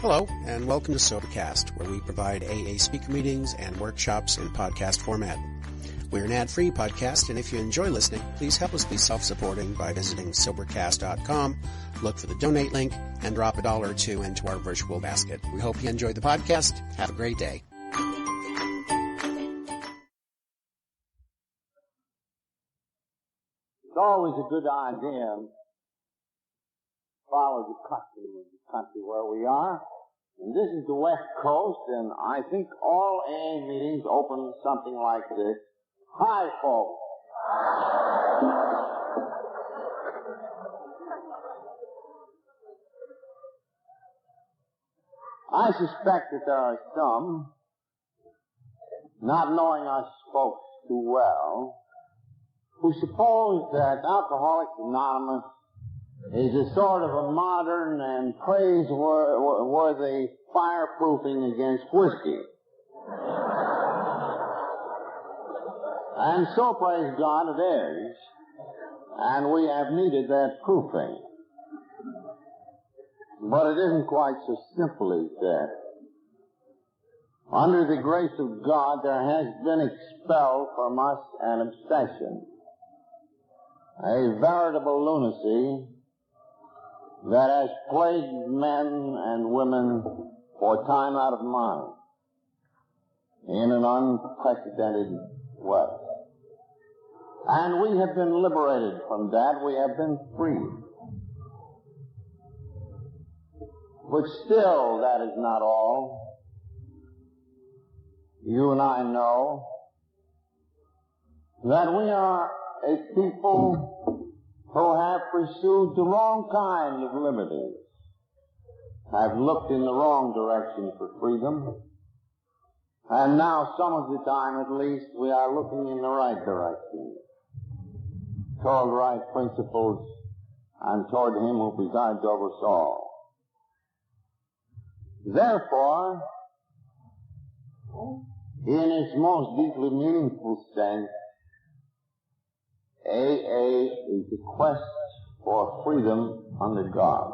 Hello, and welcome to Sobercast, where we provide AA speaker meetings and workshops in podcast format. We're an ad-free podcast, and if you enjoy listening, please help us be self-supporting by visiting Sobercast.com, look for the donate link, and drop $1 or $2 into our virtual basket. We hope you enjoy the podcast. Have a great day. It's always a good idea to follow the custom of the country where we are. And this is the West Coast, and I think all AA meetings open something like this. Hi, folks. I suspect that there are some, not knowing us folks too well, who suppose that Alcoholics Anonymous is a sort of a modern and praiseworthy fireproofing against whiskey. And so, praise God, it is. And we have needed that proofing. But it isn't quite so simple as that. Under the grace of God, there has been expelled from us an obsession, a veritable lunacy that has plagued men and women for time out of mind in an unprecedented way. And we have been liberated from that. We have been freed. But still, that is not all. You and I know that we are a people who have pursued the wrong kind of liberty, have looked in the wrong direction for freedom, and now, some of the time at least, we are looking in the right direction, toward right principles, and toward Him who presides over us all. Therefore, in its most deeply meaningful sense, AA is the quest for freedom under God.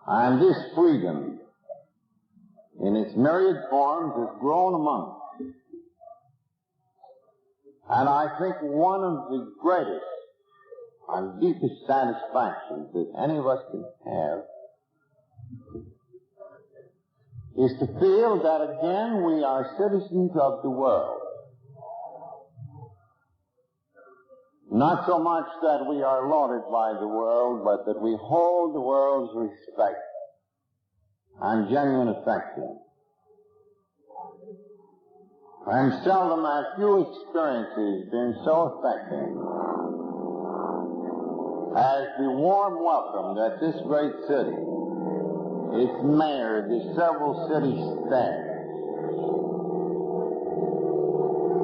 And this freedom, in its myriad forms, has grown among us. And I think one of the greatest and deepest satisfactions that any of us can have is to feel that again we are citizens of the world. Not so much that we are lauded by the world, but that we hold the world's respect and genuine affection. And seldom have few experiences been so affecting as the warm welcome that this great city, its mayor, the several city staff,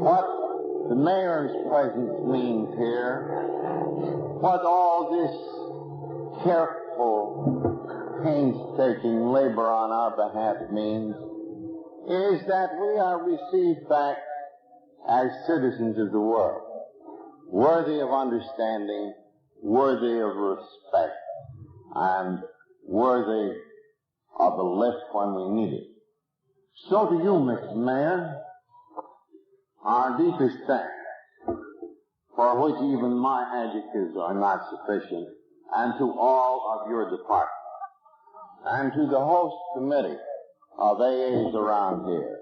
what the mayor's presence means here, what all this careful, painstaking labor on our behalf means, is that we are received back as citizens of the world, worthy of understanding, worthy of respect, and worthy of a lift when we need it. So to you, Mr. Mayor, our deepest thanks, for which even my adjectives are not sufficient, and to all of your department, and to the host committee of AAs around here,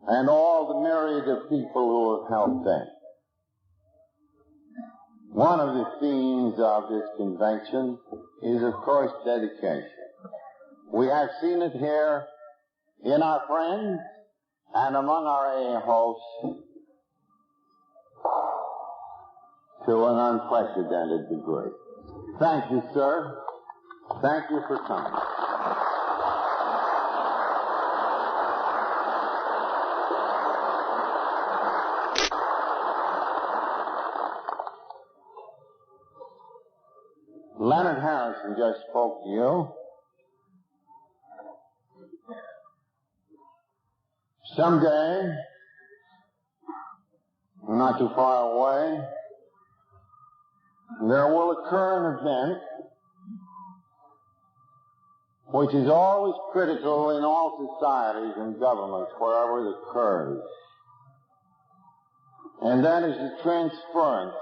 and all the myriad of people who have helped them. One of the themes of this convention is, of course, dedication. We have seen it here in our friends and among our AA hosts to an unprecedented degree. Thank you, sir. Thank you for coming. Leonard Harrison just spoke to you. Someday, not too far away, there will occur an event which is always critical in all societies and governments wherever it occurs. And that is the transference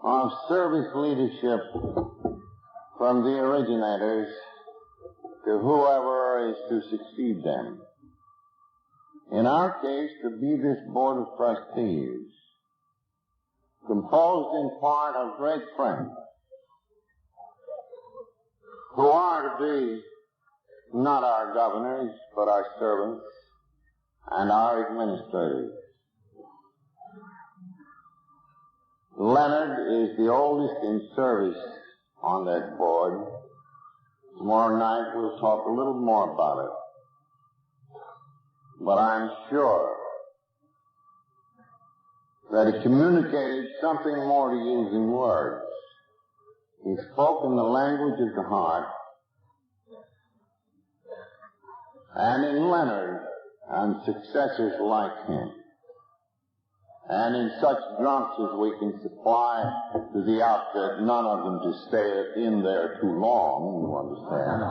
of service leadership from the originators to whoever is to succeed them. In our case, to be this Board of Trustees, composed in part of great friends, who are to be not our governors, but our servants and our administrators. Leonard is the oldest in service on that board. Tomorrow night we'll talk a little more about it. But I'm sure that he communicated something more to use than words. He spoke in the language of the heart. And in Leonard and successors like him, and in such drunks as we can supply to the outfit, none of them to stay in there too long, you understand.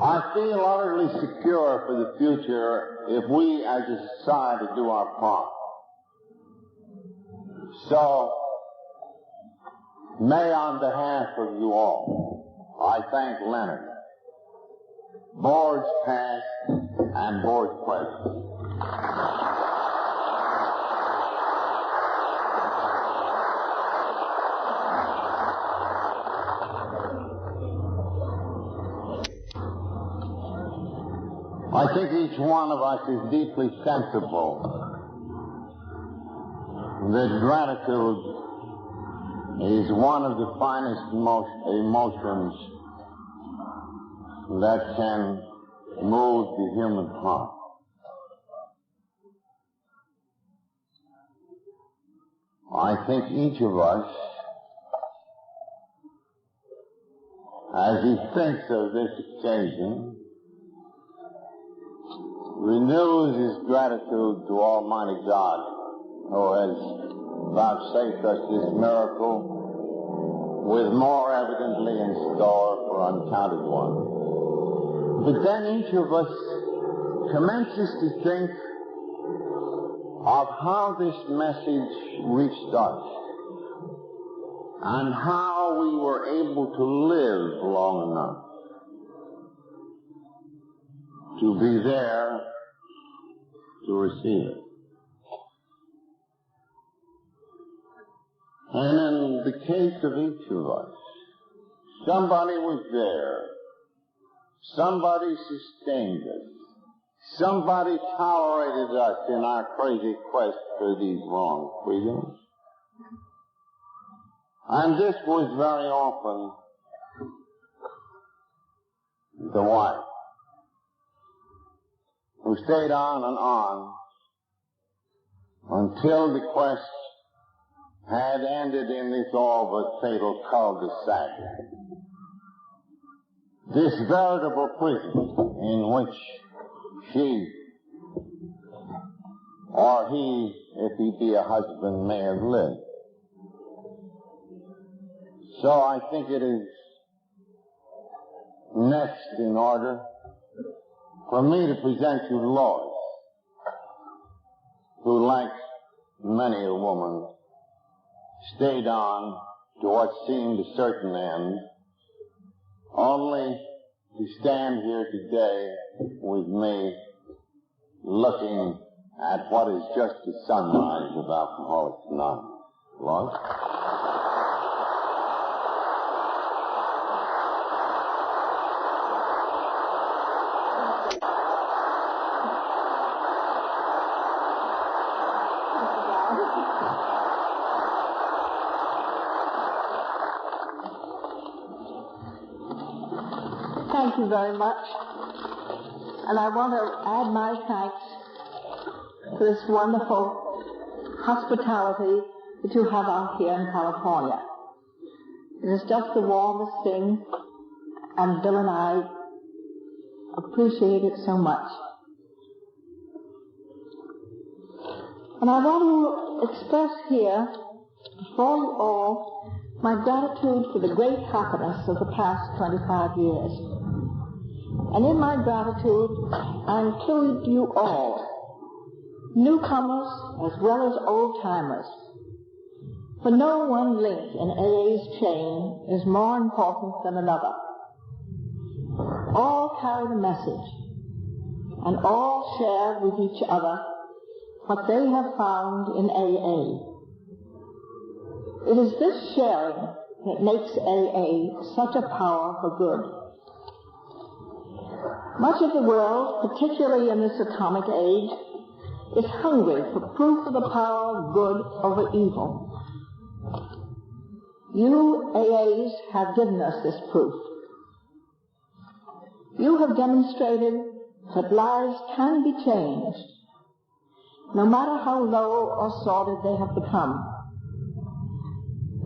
I feel utterly secure for the future if we as a society do our part. So, may on behalf of you all, I thank Leonard, boards past and boards present. I think each one of us is deeply sensible that gratitude is one of the finest emotions that can move the human heart. I think each of us, as he thinks of this occasion, renews his gratitude to Almighty God, who has vouchsafed us this miracle with more evidently in store for uncounted ones. But then each of us commences to think of how this message reached us and how we were able to live long enough to be there to receive it. And in the case of each of us, somebody was there. Somebody sustained us. Somebody tolerated us in our crazy quest for these wrong freedoms. And this was very often the wife, who stayed on and on until the quest had ended in this all but fatal cul-de-sac. This veritable prison in which she, or he, if he be a husband, may have lived. So I think it is next in order for me to present you Lois, who, like many a woman, stayed on to what seemed a certain end, only to stand here today with me looking at what is just the sunrise of Alcoholics Anonymous. Lois? Thank you very much. And I want to add my thanks for this wonderful hospitality that you have out here in California. It is just the warmest thing, and Bill and I appreciate it so much. And I want to express here before you all my gratitude for the great happiness of the past 25 years. And in my gratitude, I include you all, newcomers as well as old-timers. For no one link in AA's chain is more important than another. All carry the message, and all share with each other what they have found in AA. It is this sharing that makes AA such a power for good. Much of the world, particularly in this atomic age, is hungry for proof of the power of good over evil. You AAs have given us this proof. You have demonstrated that lives can be changed, no matter how low or sordid they have become.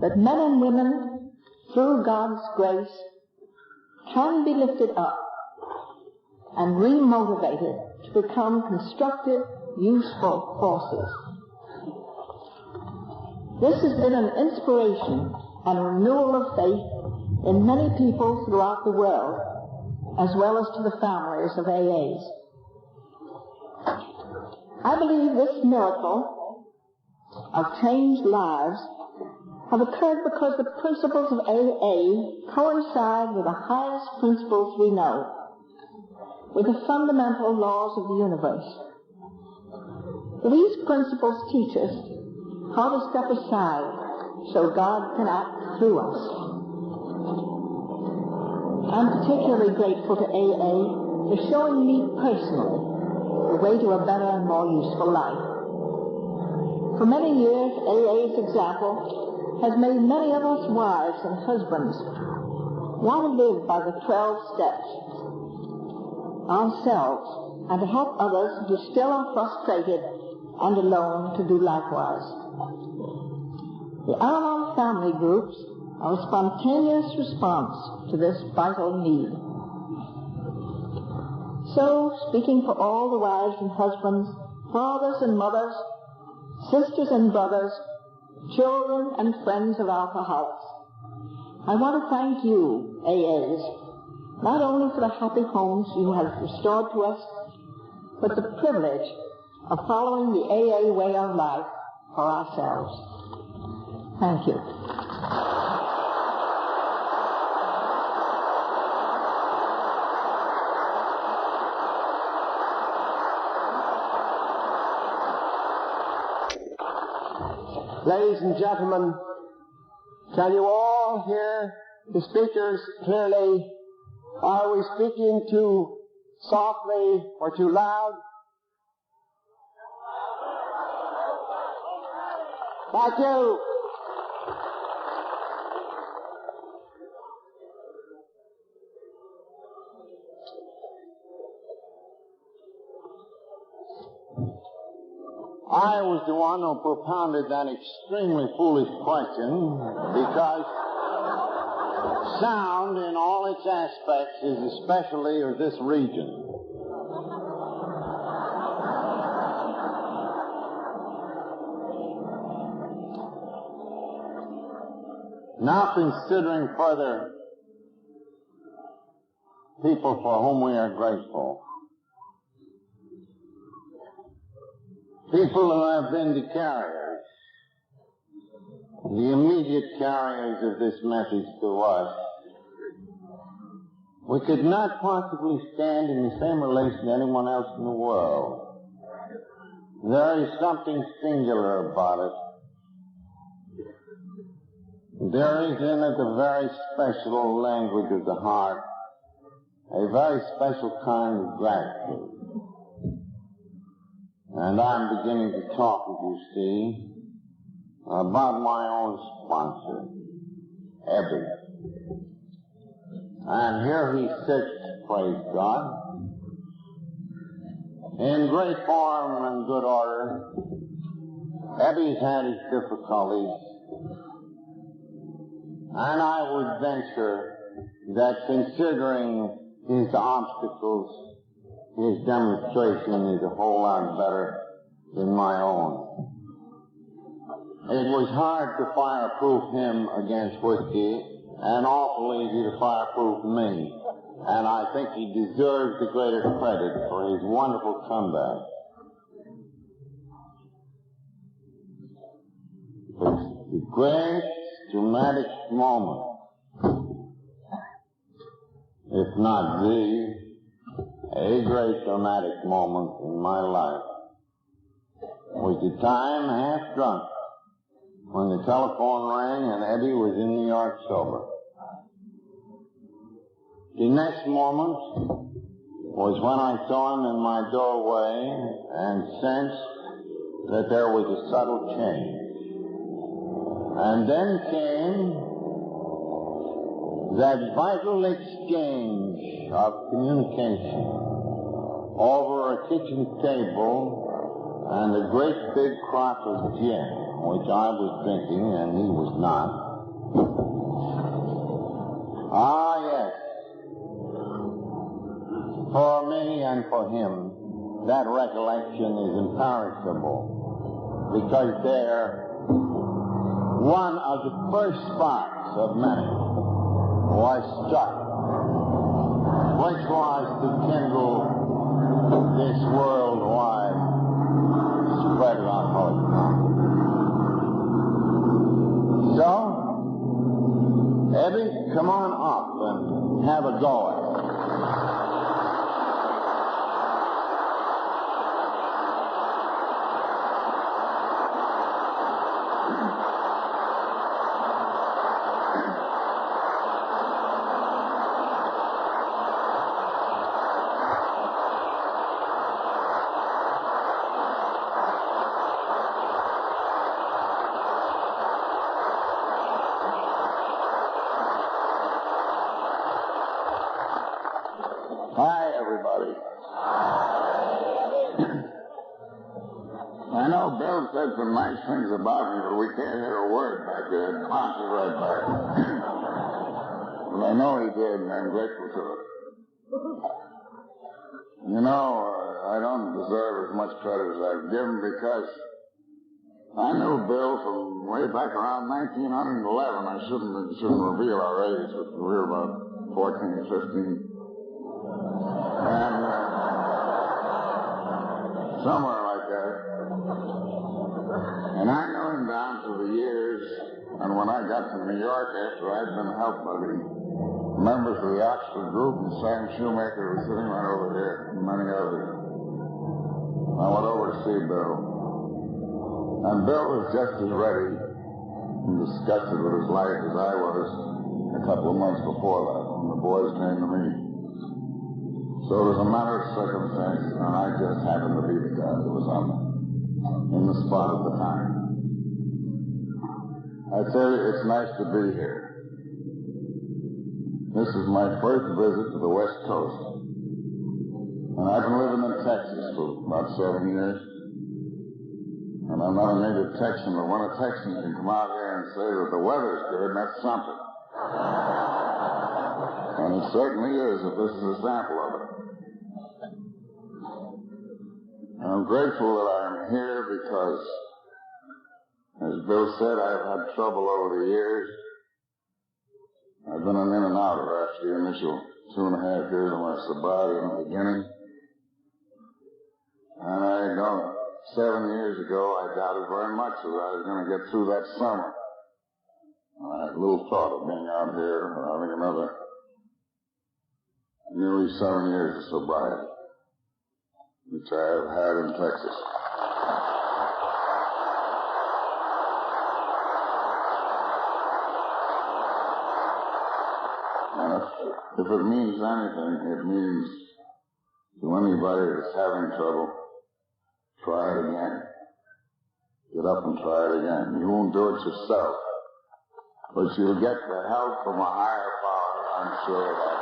That men and women, through God's grace, can be lifted up and remotivated to become constructive, useful forces. This has been an inspiration and a renewal of faith in many people throughout the world, as well as to the families of AAs. I believe this miracle of changed lives have occurred because the principles of AA coincide with the highest principles we know, with the fundamental laws of the universe. These principles teach us how to step aside so God can act through us. I'm particularly grateful to AA for showing me personally the way to a better and more useful life. For many years, AA's example has made many of us wives and husbands want to live by the 12 steps ourselves and to help others who still are frustrated and alone to do likewise. The Al-Anon family groups are a spontaneous response to this vital need. So, speaking for all the wives and husbands, fathers and mothers, sisters and brothers, children and friends of alcoholics, I want to thank you, AAs, not only for the happy homes you have restored to us, but the privilege of following the AA way of life for ourselves. Thank you. Ladies and gentlemen, can you all hear the speakers clearly? Are we speaking too softly or too loud? Thank you. I was the one who propounded that extremely foolish question because sound in all its aspects is especially of this region. Now considering further people for whom we are grateful, people who have been the carriers, the immediate carriers of this message to us, we could not possibly stand in the same relation to anyone else in the world. There is something singular about it. There is in it a very special language of the heart, a very special kind of gratitude. And I'm beginning to talk, as you see, about my own sponsor, Ebby. And here he sits, praise God, in great form and good order. Ebby's had his difficulties, and I would venture that considering his obstacles, his demonstration is a whole lot better than my own. It was hard to fireproof him against whiskey, and awful easy to fireproof me. And I think he deserves the greater credit for his wonderful comeback. It's the great dramatic moment, if not a great dramatic moment in my life, was the time, half drunk, when the telephone rang and Eddie was in New York sober. The next moment was when I saw him in my doorway and sensed that there was a subtle change. And then came that vital exchange of communication over a kitchen table and a great big crock of gin, which I was drinking and he was not. Ah, yes. For me and for him, that recollection is imperishable, because there, one of the first sparks of many was struck, which was to kindle this worldwide spread of alcoholic anonymous. So, Eddie, come on up and have a go at it. Hi, everybody. I know Bill said some nice things about me, but we can't hear a word back there. And Pops is right back. Well, I know he did, and I'm grateful to it. You know, I don't deserve as much credit as I've given, because I knew Bill from way back around 1911. I shouldn't reveal our age, but we were about 14 or 15. And somewhere like that. And I knew him down through the years, and when I got to New York after I'd been helped by the members of the Oxford group, and Sam Shoemaker was sitting right over here, and many others, I went over to see Bill. And Bill was just as ready and disgusted with his life as I was a couple of months before that, when the boys came to me. So it was a matter of circumstance, and I just happened to be the guy that was in the spot at the time. I tell you, it's nice to be here. This is my first visit to the West Coast. And I've been living in Texas for about 7 years. And I'm not a native Texan, but when a Texan can come out here and say that the weather's good, that's something. And it certainly is, if this is a sample of it. I'm grateful that I'm here because, as Bill said, I've had trouble over the years. I've been in and out of after the initial 2.5 years of my sobriety in the beginning. And I know 7 years ago I doubted very much that I was going to get through that summer. I had little thought of being out here or having another nearly 7 years of sobriety, which I have had in Texas. And if it means anything, it means to anybody that's having trouble, try it again. Get up and try it again. You won't do it yourself, but you'll get the help from a higher power, I'm sure of that.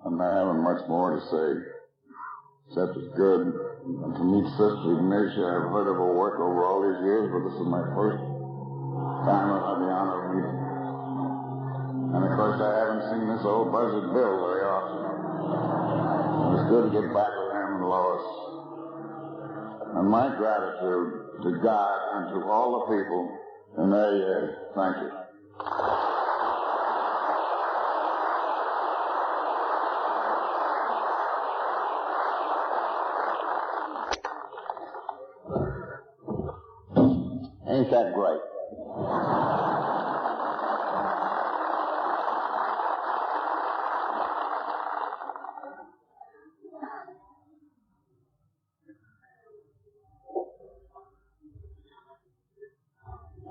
I'm not having much more to say, except it's good. And to meet Sister Ignatia, I've heard of her work over all these years, but this is my first time I've had the honor of meeting her. And of course, I haven't seen this old buzzard Bill very often. It was good to get back with him and Lois. And my gratitude to God and to all the people in AA. Thank you. Ain't that great?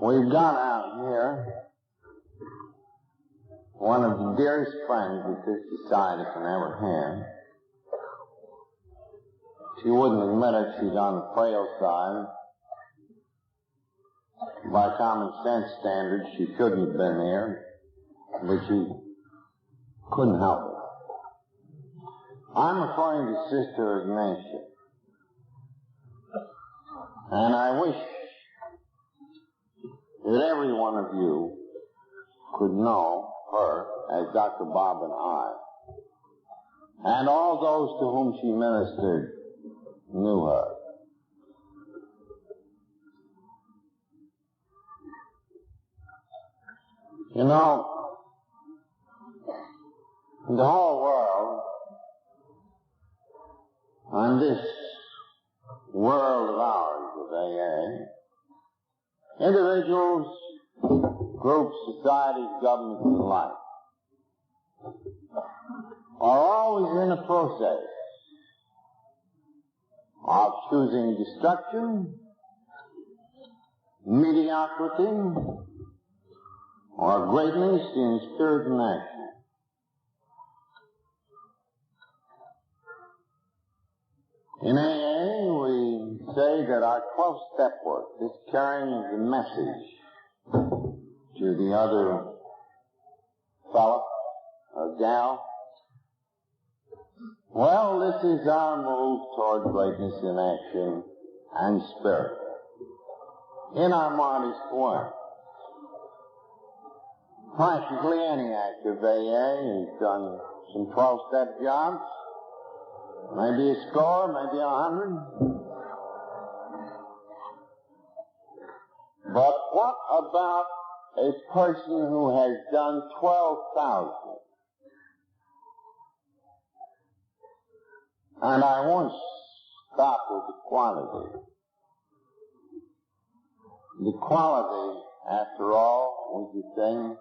We've got out here one of the dearest friends that this society can ever have. She wouldn't admit it. She's on the frail side. By common sense standards, she shouldn't have been here, but she couldn't help it. I'm referring to Sister Ignatia. And I wish that every one of you could know her as Dr. Bob and I. And all those to whom she ministered knew her. You know, the whole world, on this world of ours of AA, individuals, groups, societies, governments, and the like, are always in a process of choosing destruction, mediocrity, or greatness in spirit and action. In AA, we say that our 12-step work is carrying the message to the other fellow or gal. Well, this is our move toward greatness in action and spirit in our modest way. Practically any active AA has done some 12-step jobs, maybe a score, maybe 100. But what about a person who has done 12,000? And I won't stop with the quantity. The quality, after all, was the thing.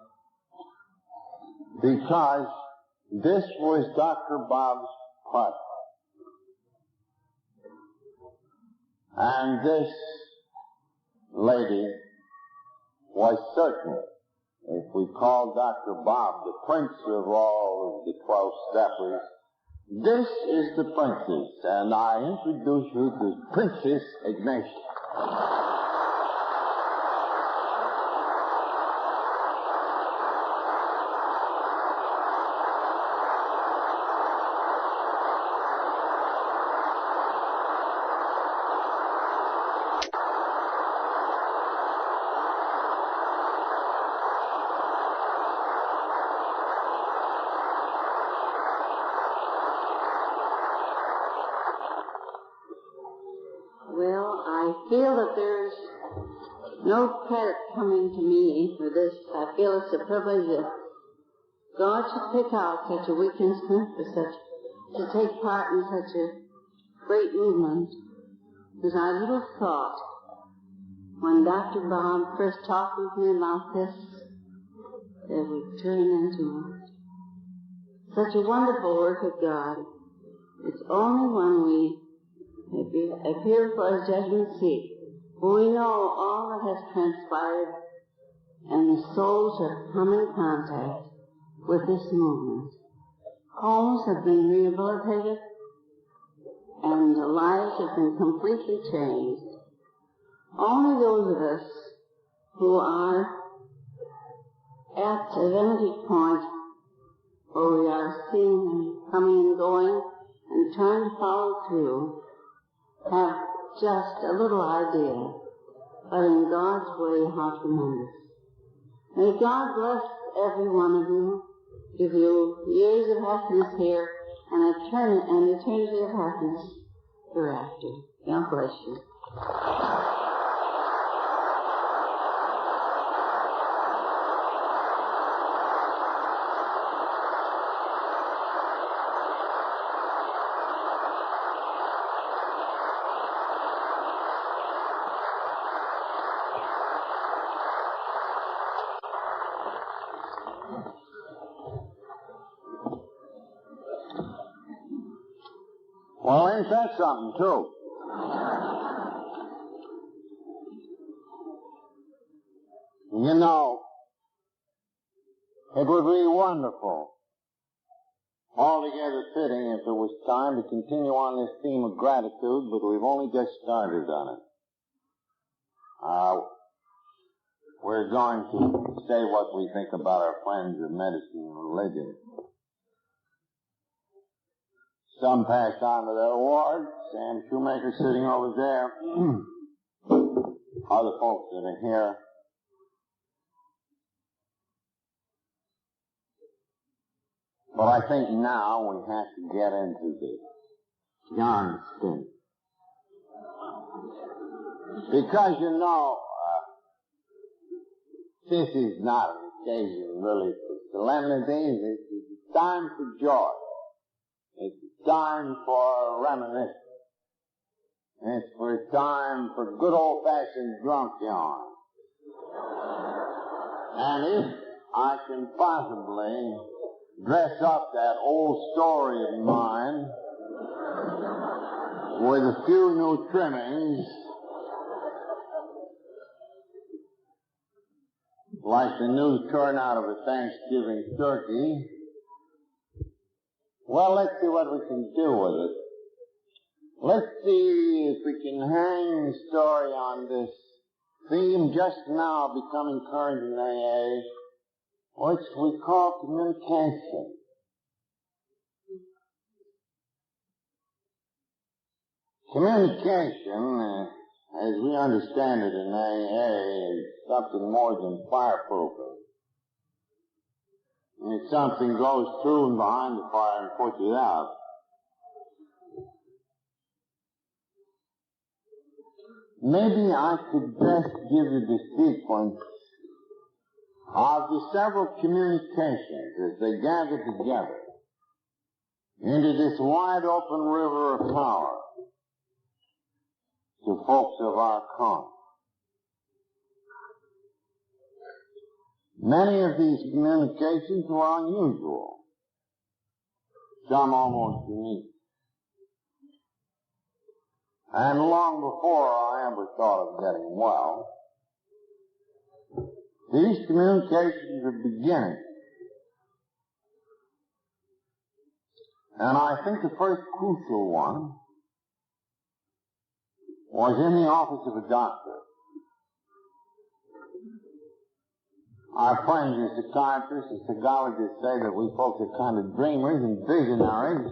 Because this was Dr. Bob's part. And this lady was certain, if we call Dr. Bob the prince of all of the 12-steppers, this is the princess, and I introduce you to Princess Ignatia. Well, I feel that there's no credit coming to me for this. I feel it's a privilege that God should pick out such a weak instrument for to take part in such a great movement. Because I little thought when Dr. Bob first talked with me about this, it would turn into such a wonderful work of God. It's only when we appear before His judgment seat, for we know all that has transpired, and the souls have come in contact with this movement. Homes have been rehabilitated, and the lives have been completely changed. Only those of us who are at a vantage point where we are seeing them coming and going and trying to follow through have just a little idea, but in God's way, how tremendous. May God bless every one of you, give you years of happiness here, and an eternity of happiness hereafter. God bless you. Well, ain't that something, too? You know, it would be wonderful, altogether fitting if there was time to continue on this theme of gratitude, but we've only just started on it. We're going to say what we think about our friends of medicine and religion. Some passed on to their wards. Sam Shoemaker sitting over there. Other folks that are here. But I think now we have to get into the yarn spin. Because, you know, this is not an occasion really for solemnities. It's time for joy. It's time for reminiscence. It's for time for good old-fashioned drunk yarn. And if I can possibly dress up that old story of mine with a few new trimmings, like the new turnout of a Thanksgiving turkey, well, let's see what we can do with it. Let's see if we can hang the story on this theme just now becoming current in AA, which we call communication. Communication, as we understand it in AA, is something more than fireproofing. It's something goes through and behind the fire and puts it out. Maybe I could best give you the sequence of the several communications as they gather together into this wide open river of power to folks of our kind. Many of these communications were unusual, some almost unique. And long before I ever thought of getting well, these communications are beginning. And I think the first crucial one was in the office of a doctor. Our friends, the psychiatrists and psychologists say that we folks are kind of dreamers and visionaries,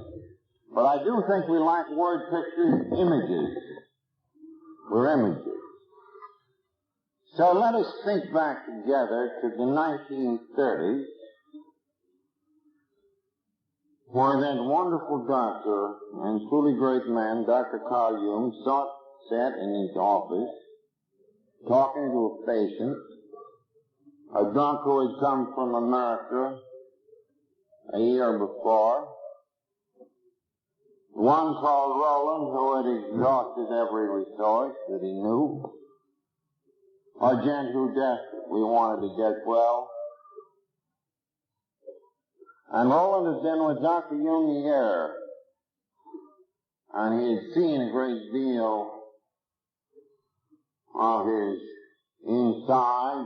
but I do think we like word pictures, images. We're images. So let us think back together to the 1930s, where that wonderful doctor and truly great man, Dr. Carl Jung, sat in his office talking to a patient, a drunk who had come from America a year before, one called Roland who had exhausted every resource that he knew, a gent who desperately wanted to get well. And Roland had been with Dr. Jung a year, and he had seen a great deal of his inside.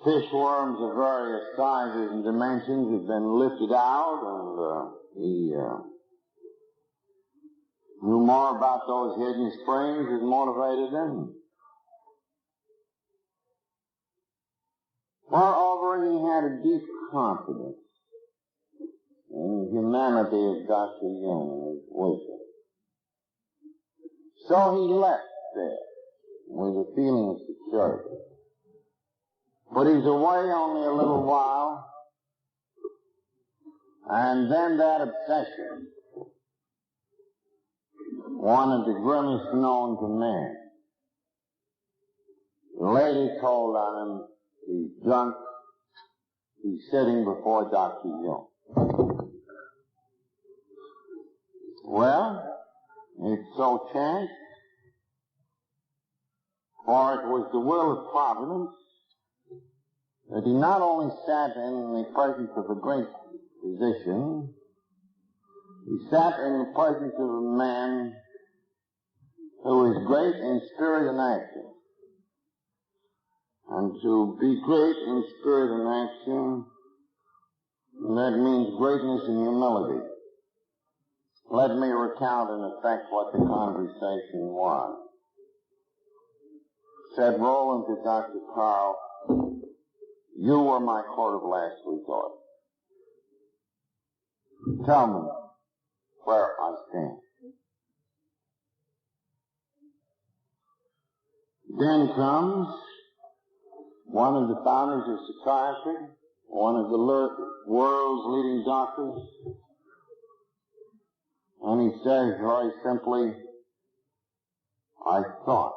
Fishworms of various sizes and dimensions had been lifted out, and he knew more about those hidden springs that motivated them. Moreover, he had a deep confidence in the humanity of Dr. Jung and his wisdom. So he left there with a feeling of security. But he's away only a little while, And then that obsession, one of the grimmest known to man. The lady told on him, he's drunk, he's sitting before Dr. Jung. Well, it so chanced, for it was the will of Providence, that he not only sat in the presence of a great physician, he sat in the presence of a man who is great in spirit and action. And to be great in spirit and action, that means greatness and humility. Let me recount in effect what the conversation was. Said Roland to Dr. Carl, you were my court of last resort. Tell me where I stand. Then comes one of the founders of psychiatry, one of the world's leading doctors, and he says very simply, I thought,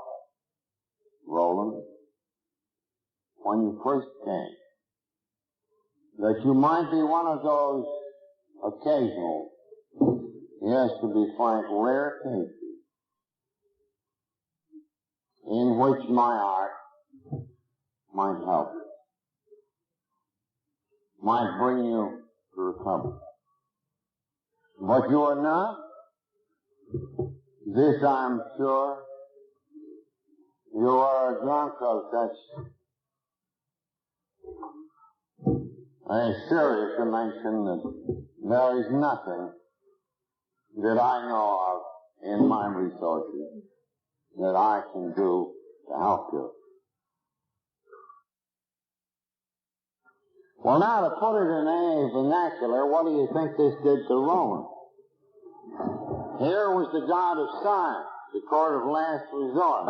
Roland, when you first came, that you might be one of those occasional, yes, to be frank, rare cases in which my art might help you, might bring you to recovery. But you are not. This I'm sure. You are a drunk of such a serious dimension that there is nothing that I know of in my resources that I can do to help you. Well, now, to put it in a vernacular, what do you think this did to Roland? Here was the God of science, the court of last resort.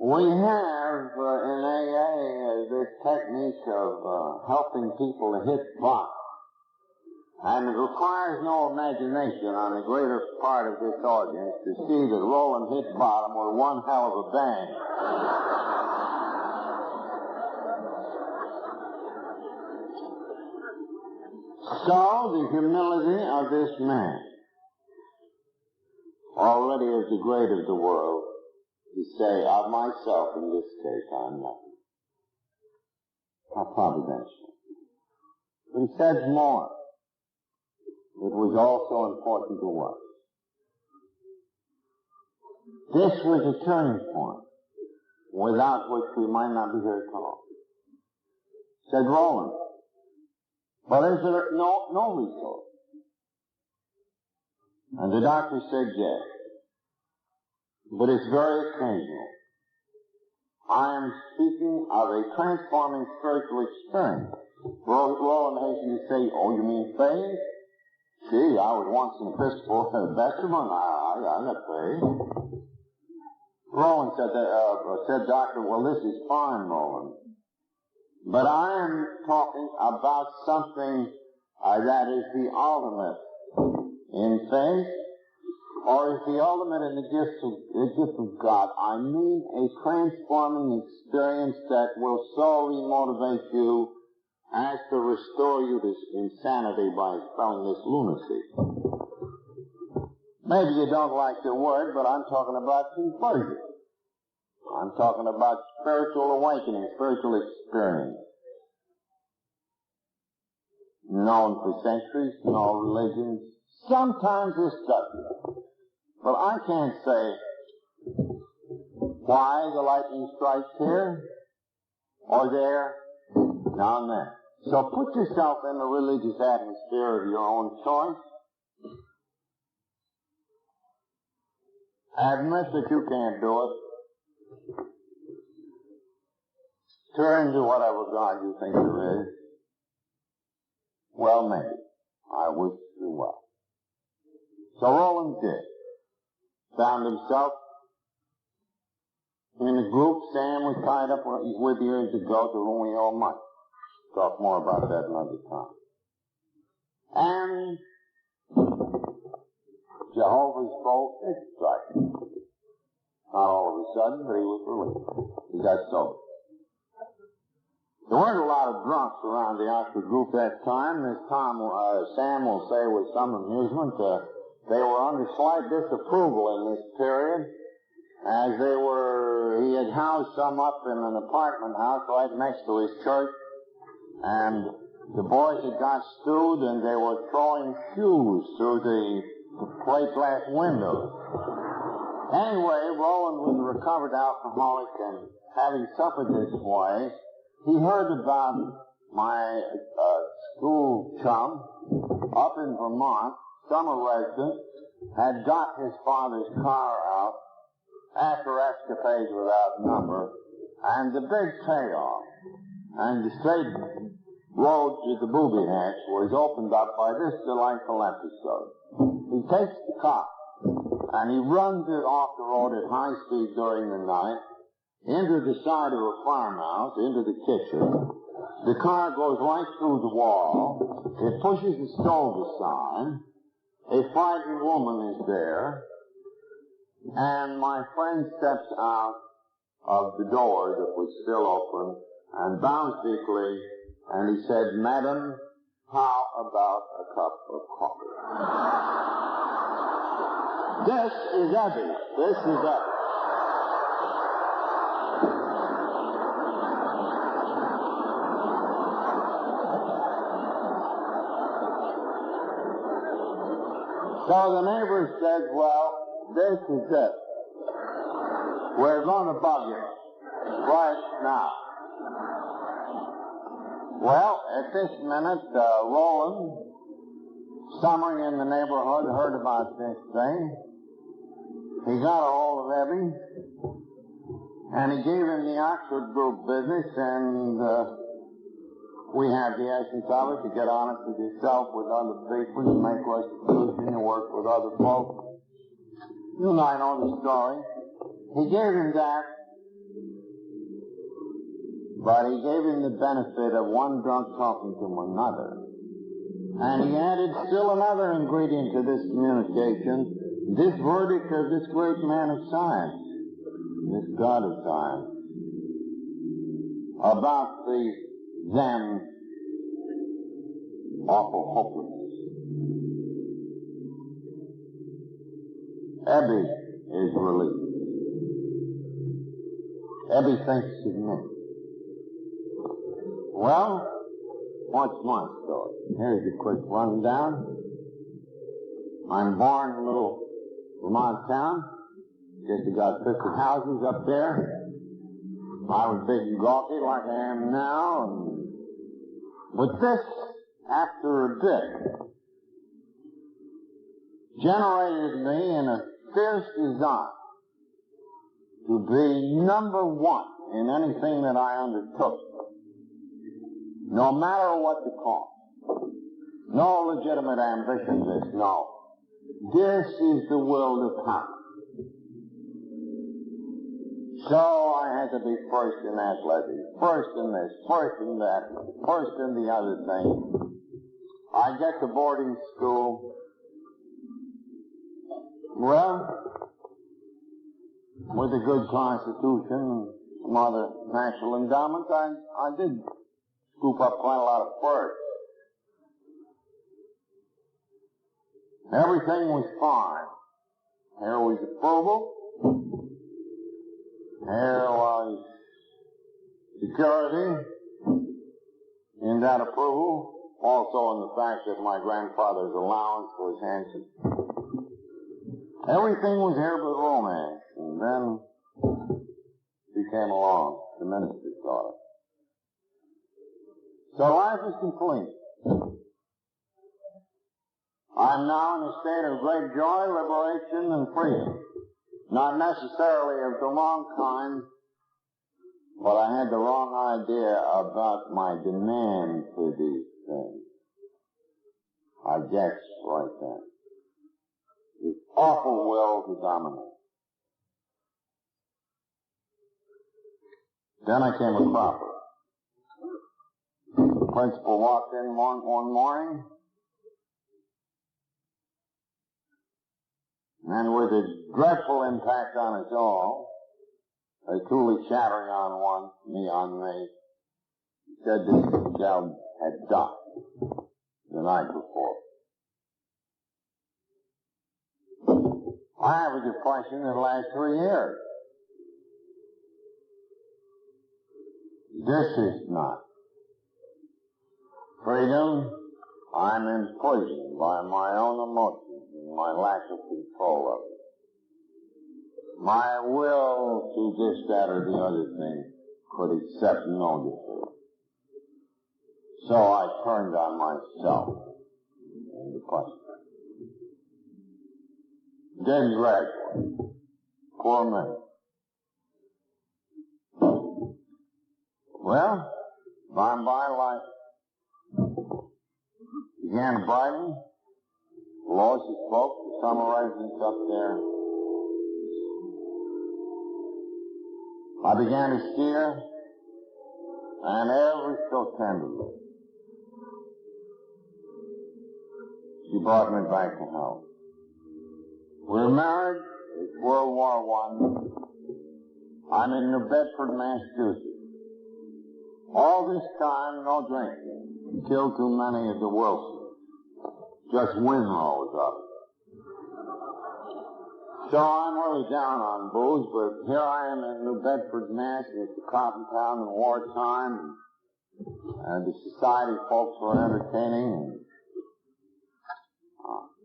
We have in AA this technique of helping people to hit bottom. And it requires no imagination on the greater part of this audience to see that Roland hit bottom with one hell of a bang. So, the humility of this man, already as the great of the world, to say, of myself in this case, I'm nothing. How providential. But he says more. It was also important to us. This was a turning point, without which we might not be here at all. Said Roland, but is there no resource? And the doctor said yes. But it's very occasional. I am speaking of a transforming spiritual experience. Roland hastened to say, oh, you mean faith? Gee, I was once an Episcopal vestryman. I got faith. Roland said, Doctor, well, this is fine, Roland. But I am talking about something that is the ultimate in faith, or is the ultimate in the gift of God. I mean a transforming experience that will so remotivate you as to restore you to insanity by expelling this lunacy. Maybe you don't like the word, but I'm talking about conversion. I'm talking about spiritual awakening, spiritual experience. Known for centuries in all religions. Sometimes this doesn't. But I can't say why the lightning strikes here or there, now and then. So put yourself in the religious atmosphere of your own choice. Admit that you can't do it. Turn to whatever God you think there is. Well, maybe. I wish you well. So Roland did. Found himself in a group Sam was tied up with years ago, to whom we owe much. Talk more about that another time. And Jehovah spoke his strike. Not all of a sudden, but he was relieved. He got sober. There weren't a lot of drunks around the Oxford group that time. As Sam will say with some amusement, they were under slight disapproval in this period, as he had housed some up in an apartment house right next to his church, and the boys had got stewed, and they were throwing shoes through the plate glass windows. Anyway, Roland was a recovered alcoholic, and having suffered this way, he heard about my school chum up in Vermont, summer resident, had got his father's car out after escapades without number, and the big payoff, and the straight road to the booby hatch was opened up by this delightful episode. He takes the car, and he runs it off the road at high speed during the night, into the side of a farmhouse, into the kitchen. The car goes right through the wall. It pushes the stove aside. A frightened woman is there. And my friend steps out of the door that was still open and bows deeply, and he said, "Madam, how about a cup of coffee?" This is Abby. This is Abby. So the neighbor said, "Well, this is it. We're going to bug you right now." Well, at this minute, Roland, summering in the neighborhood, heard about this thing. He got a hold of Ebby, and he gave him the Oxford group business, and we had the essence of it, to get honest with yourself, with other people, to make restitution, to work with other folks. You and I know the story. He gave him that, but he gave him the benefit of one drunk talking to another. And he added still another ingredient to this communication, this verdict of this great man of science, this God of science, about the then awful hopelessness. Ebby is relieved. Ebby thinks of me. Well, what's my story? Here's a quick rundown. I'm born in a little Vermont town. Just about 50 houses up there. I was big and gawky like I am now. But this, after a bit, generated me in a fierce desire to be number one in anything that I undertook, no matter what the cost. No legitimate ambition, this, no. This is the will to power. So I had to be first in athletics, first in this, first in that, first in the other thing. I get to boarding school. Well, with a good constitution and some other natural endowments, I did scoop up quite a lot of firsts. Everything was fine. Here was approval. Here was security in that approval. Also in the fact that my grandfather's allowance was handsome. Everything was here but romance. And then she came along, the minister's daughter. So life is complete. I'm now in a state of great joy, liberation, and freedom. Not necessarily of the wrong kind, but I had the wrong idea about my demand for these things. I guess right then. This awful will to dominate. Then I came a cropper. principal walked in one morning, and with a dreadful impact on us all, a truly shattering on me, he said this gal had died the night before. I have a depression that lasts 3 years. This is not freedom. I'm imprisoned by my own emotions and my lack of control of it. My will to this, that, or the other thing could accept no defeat. So I turned on myself in depression. Did gradually. Poor me. Well, by and by life began to brighten. Lois spoke, the summer residents up there. I began to steer, and ever so tenderly, she brought me back to health. We were married. It's World War I. I'm in New Bedford, Massachusetts. All this time, no drinking. Killed too many of the Wilsons. Just windrows up. So I'm really down on booze, but here I am in New Bedford, Mass. It's a cotton town in wartime, and the society folks were entertaining.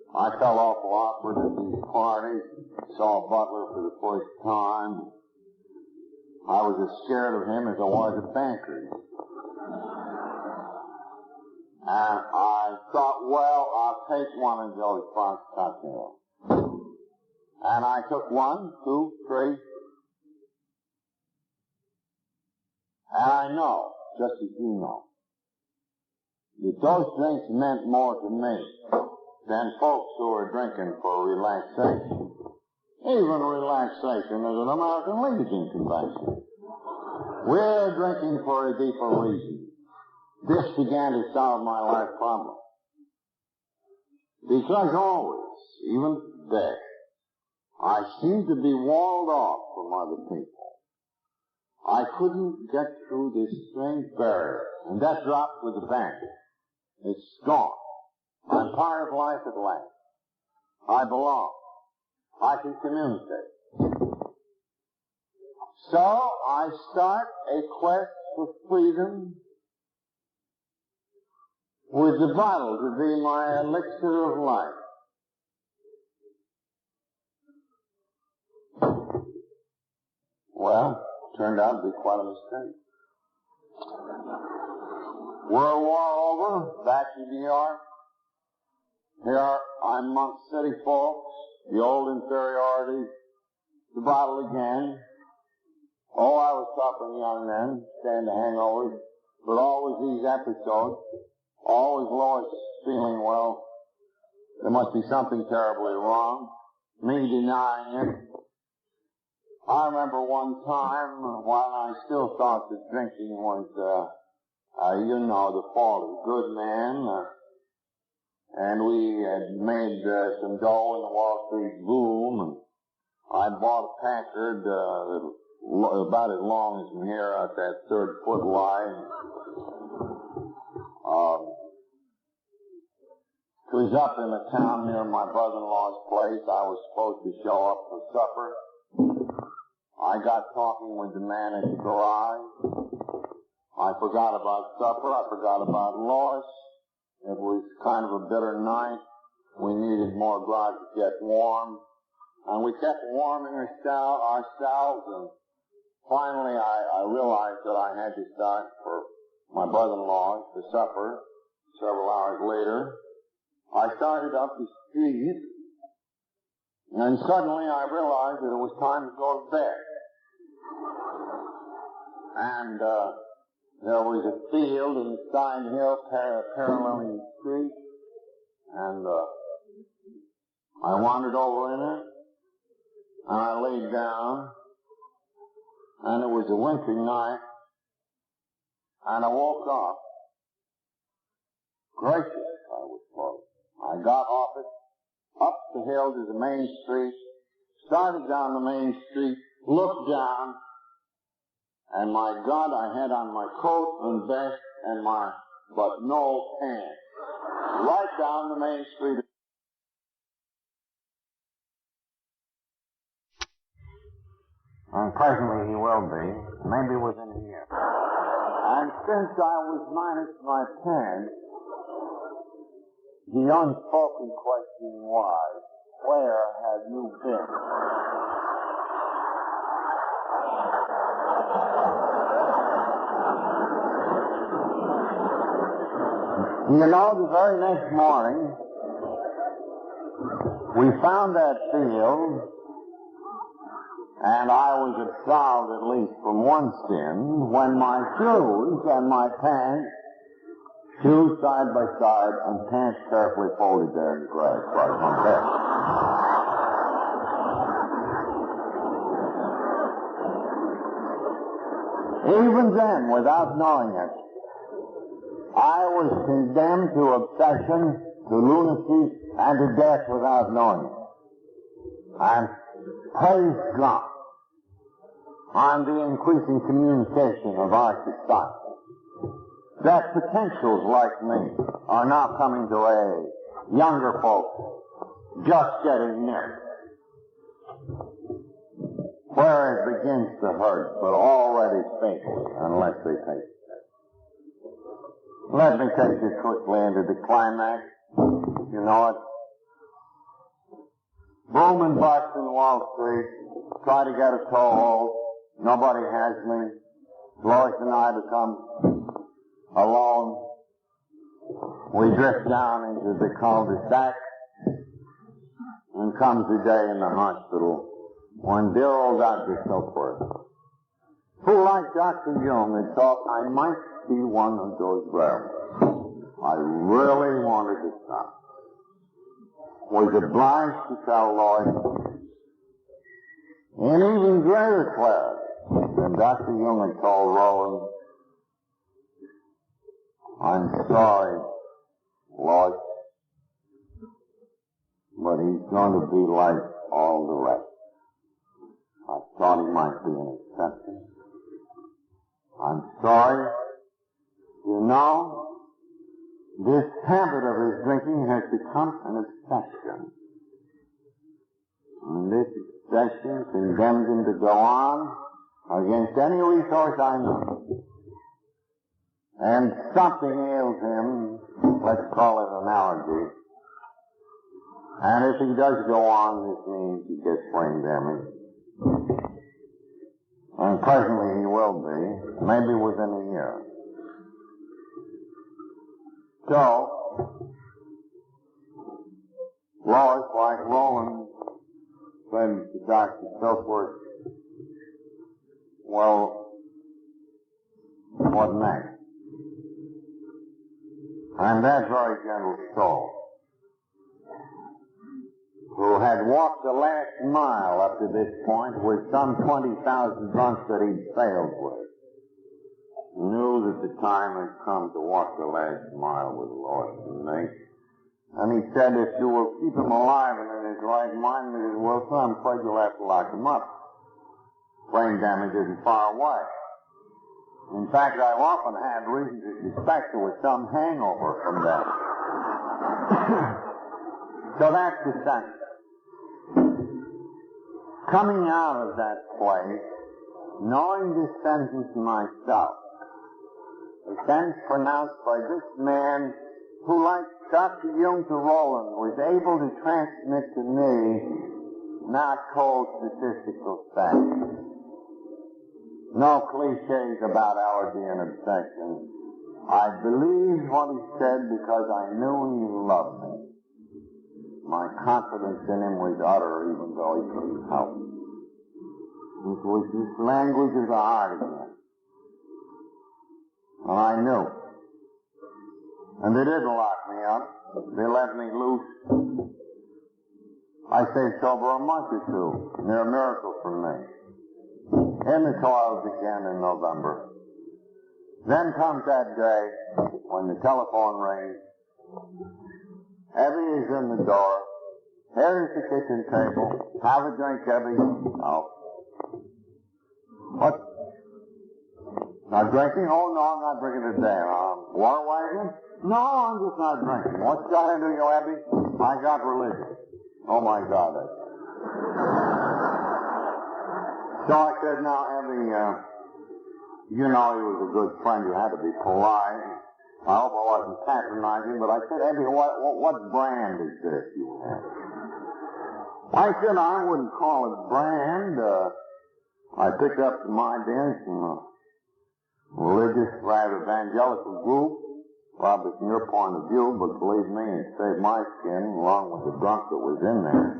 I felt awful awkward at these parties. Saw Butler for the first time. I was as scared of him as I was of bankers. And I thought, well, I'll take one of those Bronx cocktails. And I took 1, 2, 3. And I know, just as you know, that those drinks meant more to me than folks who are drinking for relaxation. Even relaxation is an American Legion convention. We're drinking for a deeper reason. This began to solve my life problem. Because always, even today, I seemed to be walled off from other people. I couldn't get through this strange barrier, and that dropped with a bang. It's gone. I'm part of life at last. I belong. I can communicate. So I start a quest for freedom with the bottle to be my elixir of life. Well, turned out to be quite a mistake. World War over, back to New York. Here I'm amongst city folks, the old inferiority, the bottle again. Oh, I was tough and young then, stand the hangovers, but always these episodes, always Lois feeling, well, there must be something terribly wrong, me denying it. I remember one time when I still thought that drinking was, the fault of a good man, and we had made some dough in the Wall Street boom, and I bought a Packard about as long as from here out that 3rd-foot line. It was up in a town near my brother-in-law's place. I was supposed to show up for supper. I got talking with the man at the garage. I forgot about supper. I forgot about Lois. It was kind of a bitter night. We needed more grog to get warm. And we kept warming ourselves. And finally, I realized that I had to start for my brother-in-law's for supper. Several hours later, I started up the street. And suddenly I realized that it was time to go to bed. And there was a field and a side hill paralleling the street. And I wandered over in it. And I laid down. And it was a wintry night. And I woke up. Gracious, I was close. I got off it, up the hill to the main street, started down the main street, looked down, and my God, I had on my coat and vest and but no pants. Right down the main street. And presently he will be, maybe within a year. And since I was minus my pants, the unspoken question was, where have you been? You know, the very next morning, we found that field, and I was absolved at least from one sin, when my shoes and my pants, shoes side by side and pants carefully folded there in the grass right on there. Even then, without knowing it, I was condemned to obsession, to lunacy, and to death without knowing it. And praise God on the increasing communication of our society that potentials like me are now coming to a younger folk just getting near, where it begins to hurt, but already fatal unless they take it. Let me take you quickly into the climax. You know it. Boom and bust in Wall Street. Try to get a toehold. Nobody has me. Lois and I become alone. We drift down into the cul-de-sac. And comes the day in the hospital when dear old Dr. Silkworth, who like Dr. Jung had thought I might be one of those rebels I really wanted to stop, was obliged to tell Lois in even greater clarity than Dr. Jung had told Roland, I'm sorry, Lois, but he's going to be like all the rest. I thought he might be an exception. I'm sorry. You know, this habit of his drinking has become an obsession. And this obsession condemns him to go on against any resource I know. And something ails him, let's call it an allergy. And if he does go on, this means he gets brain damage. And presently he will be, maybe within a year. So, Lois, like Roland, said to Dr. Silkworth, well, what next? And that very gentle soul, who had walked the last mile up to this point with some 20,000 drunks that he'd sailed with, knew that the time had come to walk the last mile with Lois and me. And he said, if you will keep him alive and in his right mind, Mrs. Wilson, I'm afraid you'll have to lock him up. Brain damage isn't far away. In fact, I've often had reason to suspect there was some hangover from that. So that's the sentence. Coming out of that place, knowing this sentence myself, a sentence pronounced by this man who, like Dr. Jung to Roland, was able to transmit to me not cold statistical facts. No cliches about allergy and obsession. I believed what he said because I knew he loved me. My confidence in him was utter, even though he couldn't help it. It was this language of the heart again. And I knew. And they didn't lock me up. They let me loose. I stayed sober a month or two. Near a miracle for me. In the toils again in November. Then comes that day when the telephone rings Abby is in the door. Here's the kitchen table. Have a drink, Abby. Oh. What? Not drinking? Oh, no, I'm not drinking today. Water wagon? No, I'm just not drinking. What's got into you, Abby? I got religion. Oh, my God. So I said, now, Abby, you know he was a good friend. You had to be polite. I hope I wasn't patronizing, but I said, Abby, what brand is this you have? I said I wouldn't call it brand. I picked up some ideas from a religious, rather evangelical group, probably from your point of view, but believe me, it saved my skin along with the drunk that was in there.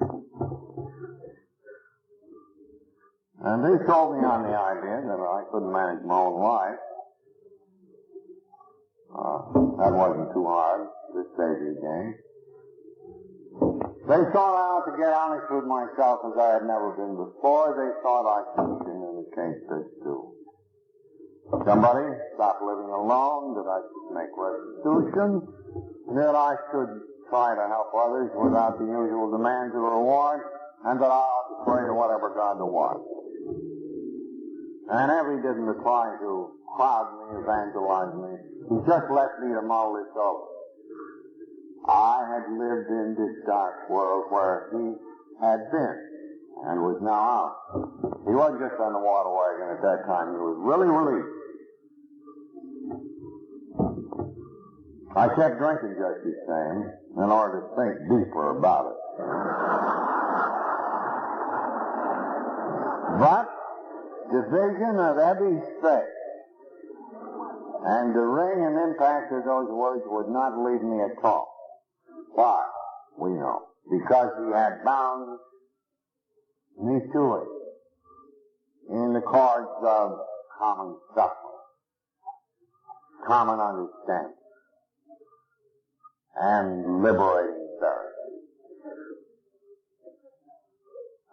And they sold me on the idea that I couldn't manage my own life. That wasn't too hard at this stage of the game. They thought I ought to get honest with myself as I had never been before. They thought I should communicate this too. Somebody stop living alone, that I should make restitution, that I should try to help others without the usual demands of reward, and that I ought to pray to whatever God there was. And Abby didn't try to crowd me, evangelize me. He just left me to mull this over. I had lived in this dark world where he had been and was now out. He wasn't just on the water wagon at that time. He was really relieved. I kept drinking just the same in order to think deeper about it. But the vision of Abby's faith and the ring and impact of those words would not leave me at all. Why? We know. Because he had bound me to it in the cords of common suffering, common understanding, and liberating therapy.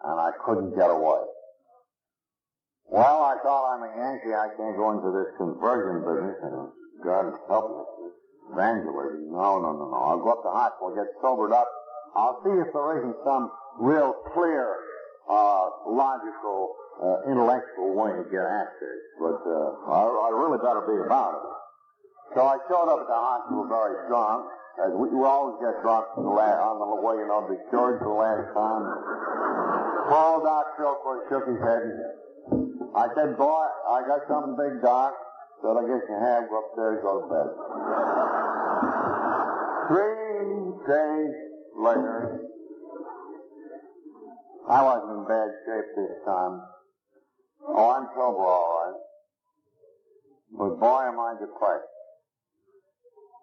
And I couldn't get away. Well, I thought I'm a Yankee. I can't go into this conversion business, and God help me. Evangelism. No. I'll go up to the hospital, get sobered up. I'll see if there isn't some real clear, logical, intellectual way to get at this. But I really better be about it. So I showed up at the hospital very drunk. As we always get drunk on the way, to be cured the last time. Paul Doc Silkworth shook his head. I said, boy, I got something big, Doc. Said, I guess you have. Go upstairs, go to bed. 3 days later, I wasn't in bad shape this time. Oh, I'm sober, all right. But boy, am I depressed.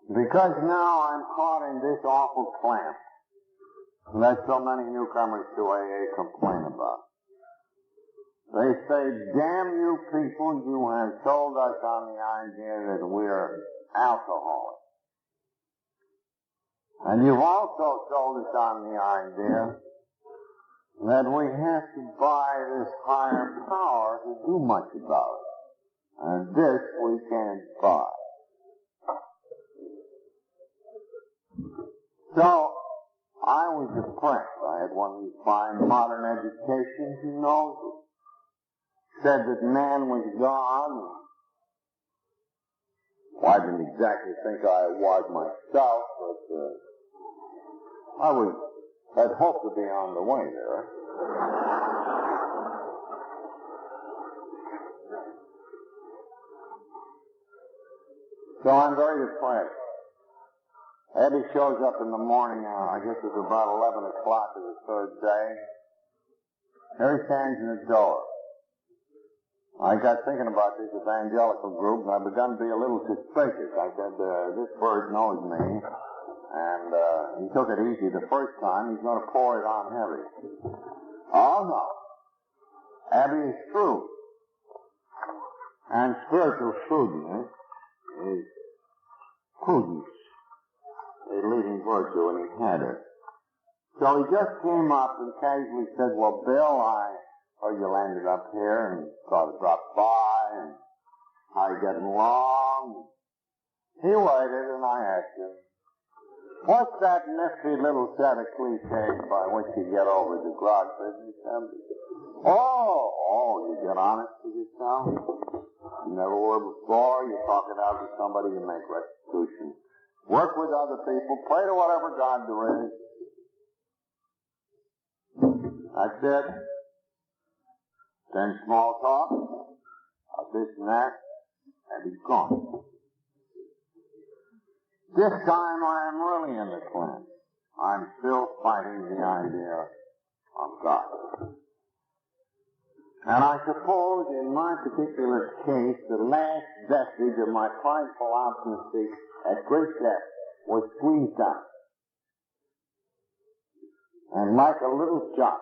Because now I'm caught in this awful clamp that so many newcomers to AA complain about. They say, damn you people, you have sold us on the idea that we're alcoholics. And you've also sold us on the idea that we have to buy this higher power to do much about it. And this we can't buy. So, I was depressed. I had one of these fine modern educations, you know, said that man was God. Well, I didn't exactly think I was myself, but I'd hoped to be on the way there. So I'm very depressed. Eddie shows up in the morning, I guess it was about 11 o'clock of the third day. Here he stands in the door. I got thinking about this evangelical group, and I begun to be a little suspicious. I said, this bird knows me, and he took it easy the first time. He's going to pour it on heavy. Oh, no. Abby is true. And spiritual shrewdness is prudence, a leading virtue, and he had it. So he just came up and casually said, well, Bill, I heard you landed up here and thought I'd drop by, and how you getting along? He waited, and I asked him, What's that nifty little set of cliches by which you get over the grog business? You get honest with yourself. You never were before. You talk it out to somebody, you make restitution. Work with other people. Pray to whatever God there is. That's it. Then small talk, this and that, and he's gone. This time I am really in the cleanse. I'm still fighting the idea of God. And I suppose in my particular case, the last vestige of my prideful obstinacy at great depth was squeezed out. And like a little child,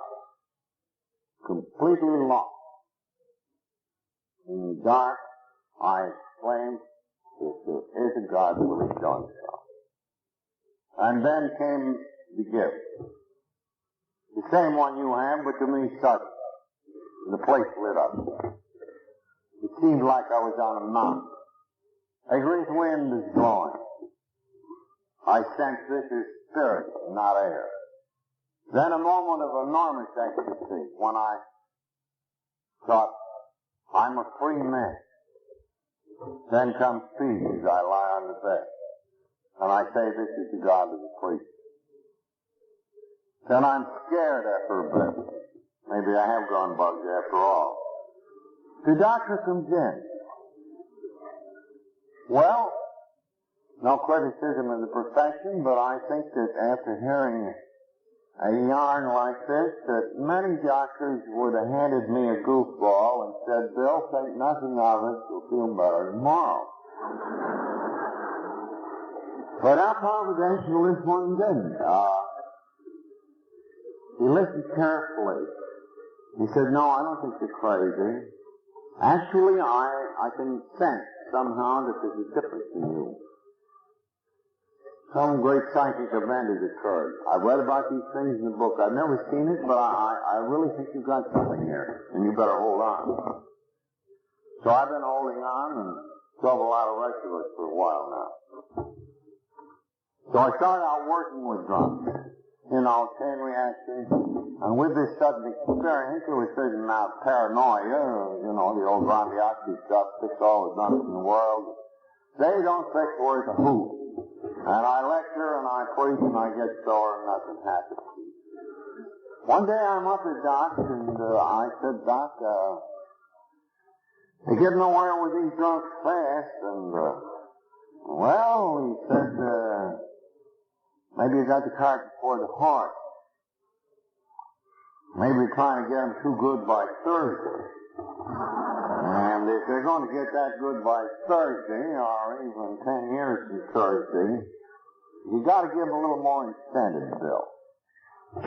completely lost in the dark, I exclaimed, if there is a God, will he show himself? And then came the gift. The same one you have, but to me sudden. And the place lit up. It seemed like I was on a mountain. A great wind is blowing. I sensed this is spirit, not air. Then a moment of enormous ecstasy when I thought, I'm a free man. Then comes peace as I lie on the bed. And I say, this is the God of the priest. Then I'm scared after a bit. Maybe I have gone bugged after all. The doctor comes in. Well, no criticism of the profession, but I think that after hearing a yarn like this, that many doctors would have handed me a goofball and said, Bill, think nothing of it, you'll feel better tomorrow. But how providential this one didn't. He listened carefully. He said, no, I don't think you're crazy. Actually, I can sense somehow that there's a difference in you. Some great psychic event has occurred. I read about these things in the book. I've never seen it, but I really think you've got something here, and you better hold on. So I've been holding on and solved a lot of regulars for a while now. So I started out working with drums, chain reaction, and with this sudden experience, there was certain amount of paranoia, the old grandiosity stuff, fix all the drums in the world. They don't fix worth a hoot. And I lecture and I preach and I get sore and nothing happens. One day I'm up at Doc's and I said, Doc, they get nowhere with these drunks fast. And, he said, maybe you got the cart before the horse. Maybe you're trying to get them too good by Thursday. And if they're going to get that good by Thursday, or even 10 years from Thursday, you got to give them a little more incentive, Bill.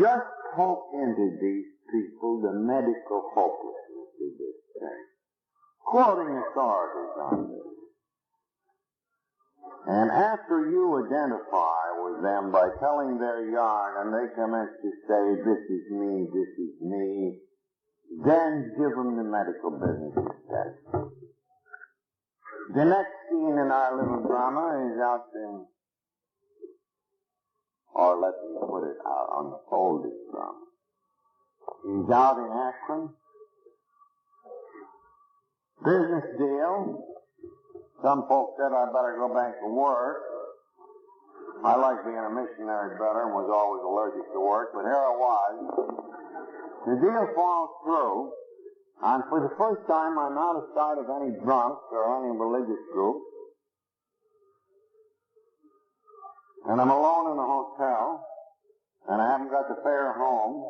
Just poke into these people the medical hopelessness of this thing. Quoting authorities on this. And after you identify with them by telling their yarn, and they commence to say, this is me, then give them the medical business instead. The next scene in our little drama is out in, or let me put it out on the folding drama. He's out in Akron. Business deal. Some folks said I better go back to work. I like being a missionary better and was always allergic to work, but here I was. The deal falls through, and for the first time I'm out of sight of any drunks or any religious group. And I'm alone in a hotel, and I haven't got the fare home.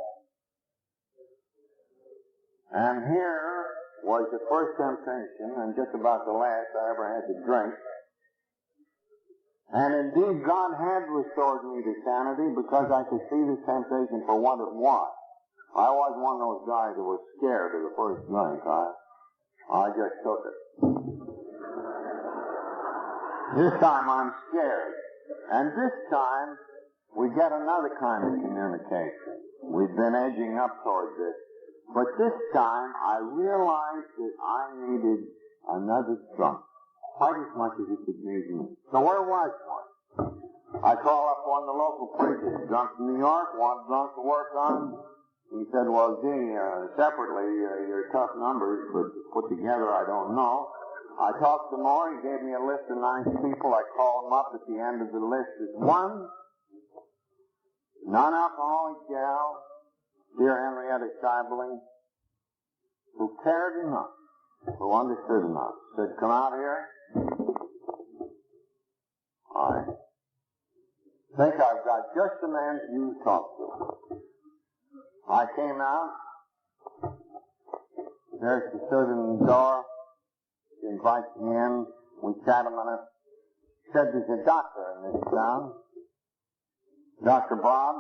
And here was the first temptation, and just about the last I ever had to drink. And indeed, God had restored me to sanity because I could see the temptation for what it was. I wasn't one of those guys that was scared of the first drink. I just took it. This time I'm scared. And this time we get another kind of communication. We've been edging up towards this. But this time I realized that I needed another drunk. Quite as much as he could need me. So where was one? I call up one of the local preachers, drunk from New York, wanted drunk to work on. He said, well, gee, separately, you're tough numbers, but put together, I don't know. I talked to more. He gave me a list of 9 people. I called them up. At the end of the list is one non-alcoholic gal, dear Henrietta Scheibling, who cared enough, who understood enough. Said, come out here. I think I've got just the man that you talk to. I came out. There she stood in the door. She invites me in. We chat a minute. She said, there's a doctor in this town. Dr. Bob.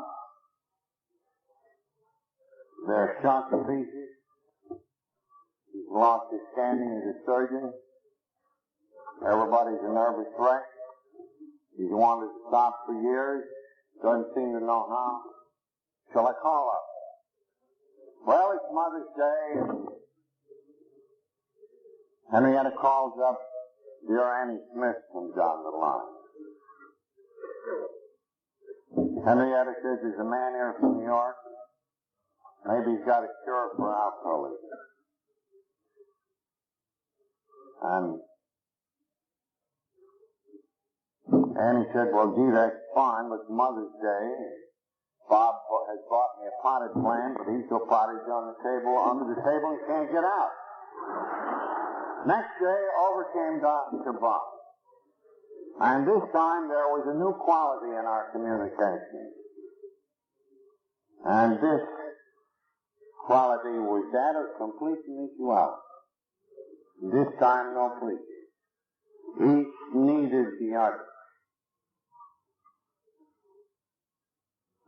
They're shot to pieces. He's lost his standing as a surgeon. Everybody's a nervous wreck. He's wanted to stop for years. Doesn't seem to know how. Shall I call up? Well, it's Mother's Day, and Henrietta calls up. Dear Annie Smith comes down the line. Henrietta says, there's a man here from New York. Maybe he's got a cure for alcoholism. And Annie said, well, gee, that's fine, but it's Mother's Day. Bob has bought me a potted plant, but he's so potted on the table, under the table, he can't get out. Next day, over came Dr. Bob. And this time, there was a new quality in our communication. And this quality was that of complete mutuality. This time, no preaching. Each needed the other.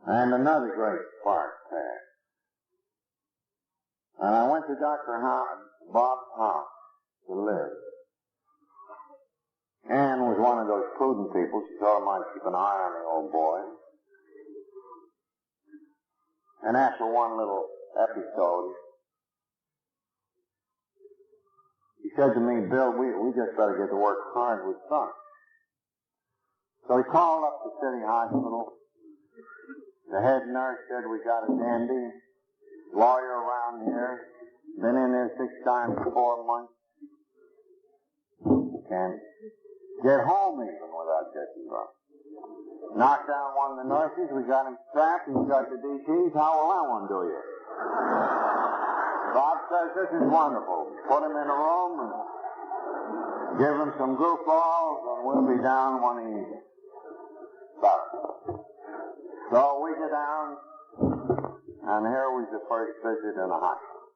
And another great spark passed. And I went to Dr. Bob's house to live. Anne was one of those prudent people. She thought I might keep an eye on the old boy. And after one little episode, he said to me, Bill, we just better get to work hard with son. So he called up the city hospital. The head nurse said, we got a dandy lawyer around here. Been in there 6 times in 4 months. Can't get home even without getting drunk. Knocked down one of the nurses. We got him strapped. He's got the DTs. How will that one do you? Bob says, this is wonderful. Put him in a room and give him some goofballs, and we'll be down when he's better. So we get down, and here was the first visit in a hospital.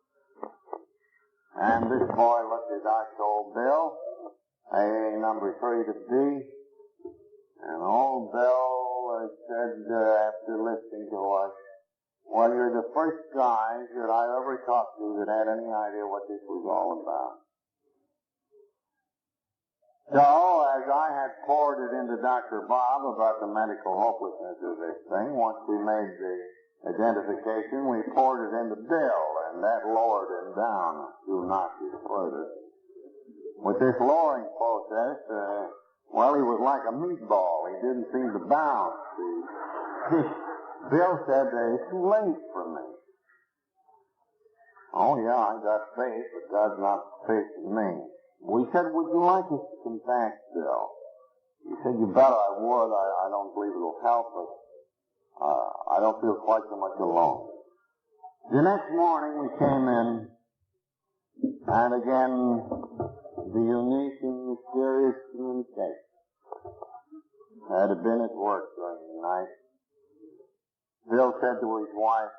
And this boy looked at Dr. Old Bill, AA number 3 to B, and Old Bill said, after listening to us, well, you're the first guys that I ever talked to that had any idea what this was all about. So, as I had poured it into Dr. Bob about the medical hopelessness of this thing, once we made the identification, we poured it into Bill, and that lowered him down a few notches further. With this lowering process, well, he was like a meatball. He didn't seem to bounce. Bill said, it's too late for me. Oh, yeah, I got faith, but God's not faith in me. We said, would you like us to come back, Bill? He said, you bet I would. I don't believe it'll help, but I don't feel quite so much alone. The next morning we came in, and again, the unique and mysterious communication had been at work during the night. Bill said to his wife,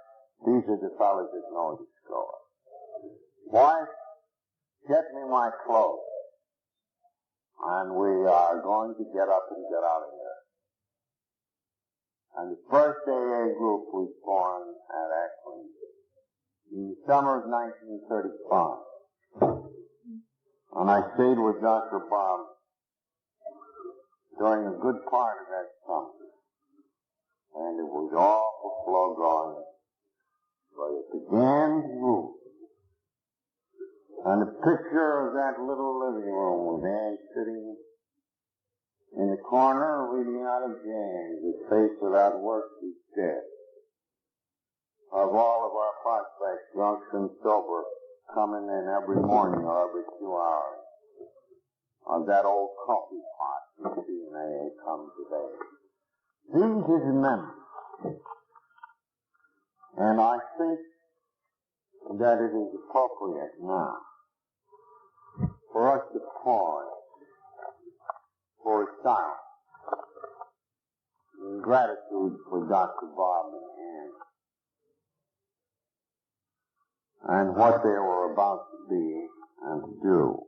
these are the fellas that know the score. Wife, get me my clothes. And we are going to get up and get out of here. And the first AA group was born at Akron in the summer of 1935. And I stayed with Dr. Bob during a good part of that summer. And it was awful slow going, but it began to move. And the picture of that little living room with Anne sitting in the corner reading out of James, his face without work is dead. Of all of our prospects, drunks and sober, coming in every morning or every 2 hours, of that old coffee pot you see in AA come today. These is memories. And I think that it is appropriate now for us to pause for a silence in gratitude for Dr. Bob and Ann and what they were about to be and to do.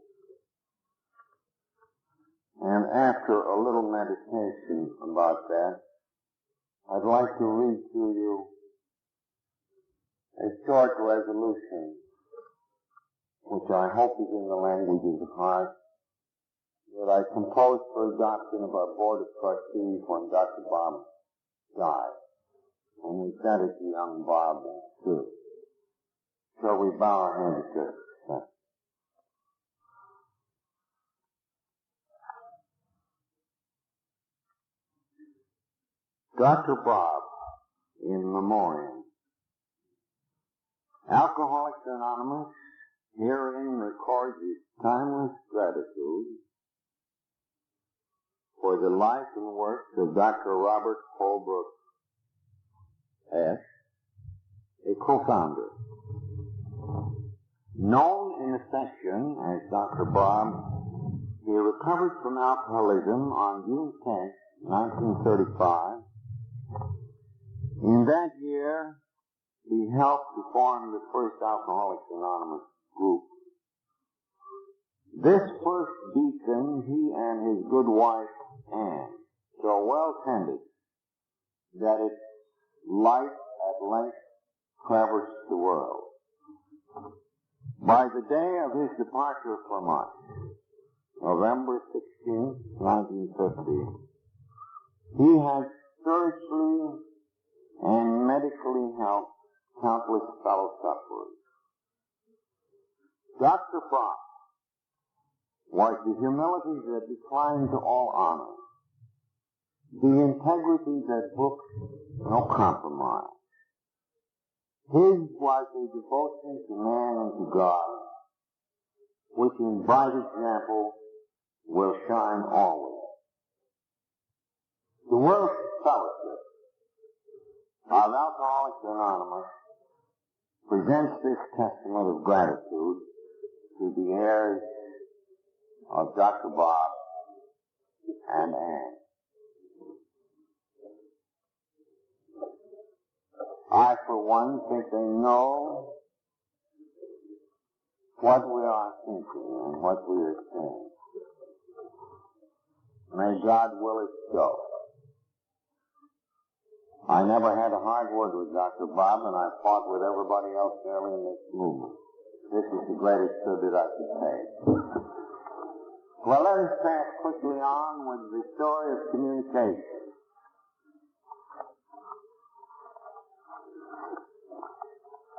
And after a little meditation about that, I'd like to read to you a short resolution, which I hope is in the language of the heart, that I composed for adoption of our Board of Trustees when Dr. Bob died. And we sent it to young Bob too. So we bow our heads to it. Dr. Bob, in memoriam. Alcoholics Anonymous herein records its timeless gratitude for the life and work of Dr. Robert Holbrook S., a co-founder. Known in affection as Dr. Bob, he recovered from alcoholism on June 10, 1935. In that year, he helped to form the first Alcoholics Anonymous group. This first beacon, he and his good wife, Ann, so well tended that its light at length traversed the world. By the day of his departure from us, November 16, 1950, he had spiritually and medically helped countless fellow sufferers. Dr. Bob was the humility that declined to all honor, the integrity that brooked no compromise. His was a devotion to man and to God, which in bright example will shine always. The World Fellowship of Alcoholics Anonymous presents this testament of gratitude to the heirs of Dr. Bob and Ann. I, for one, think they know what we are thinking and what we are saying. May God will it so. I never had a hard word with Dr. Bob, and I fought with everybody else early in this movement. This is the greatest tribute I could pay. Well, let us pass quickly on with the story of communication.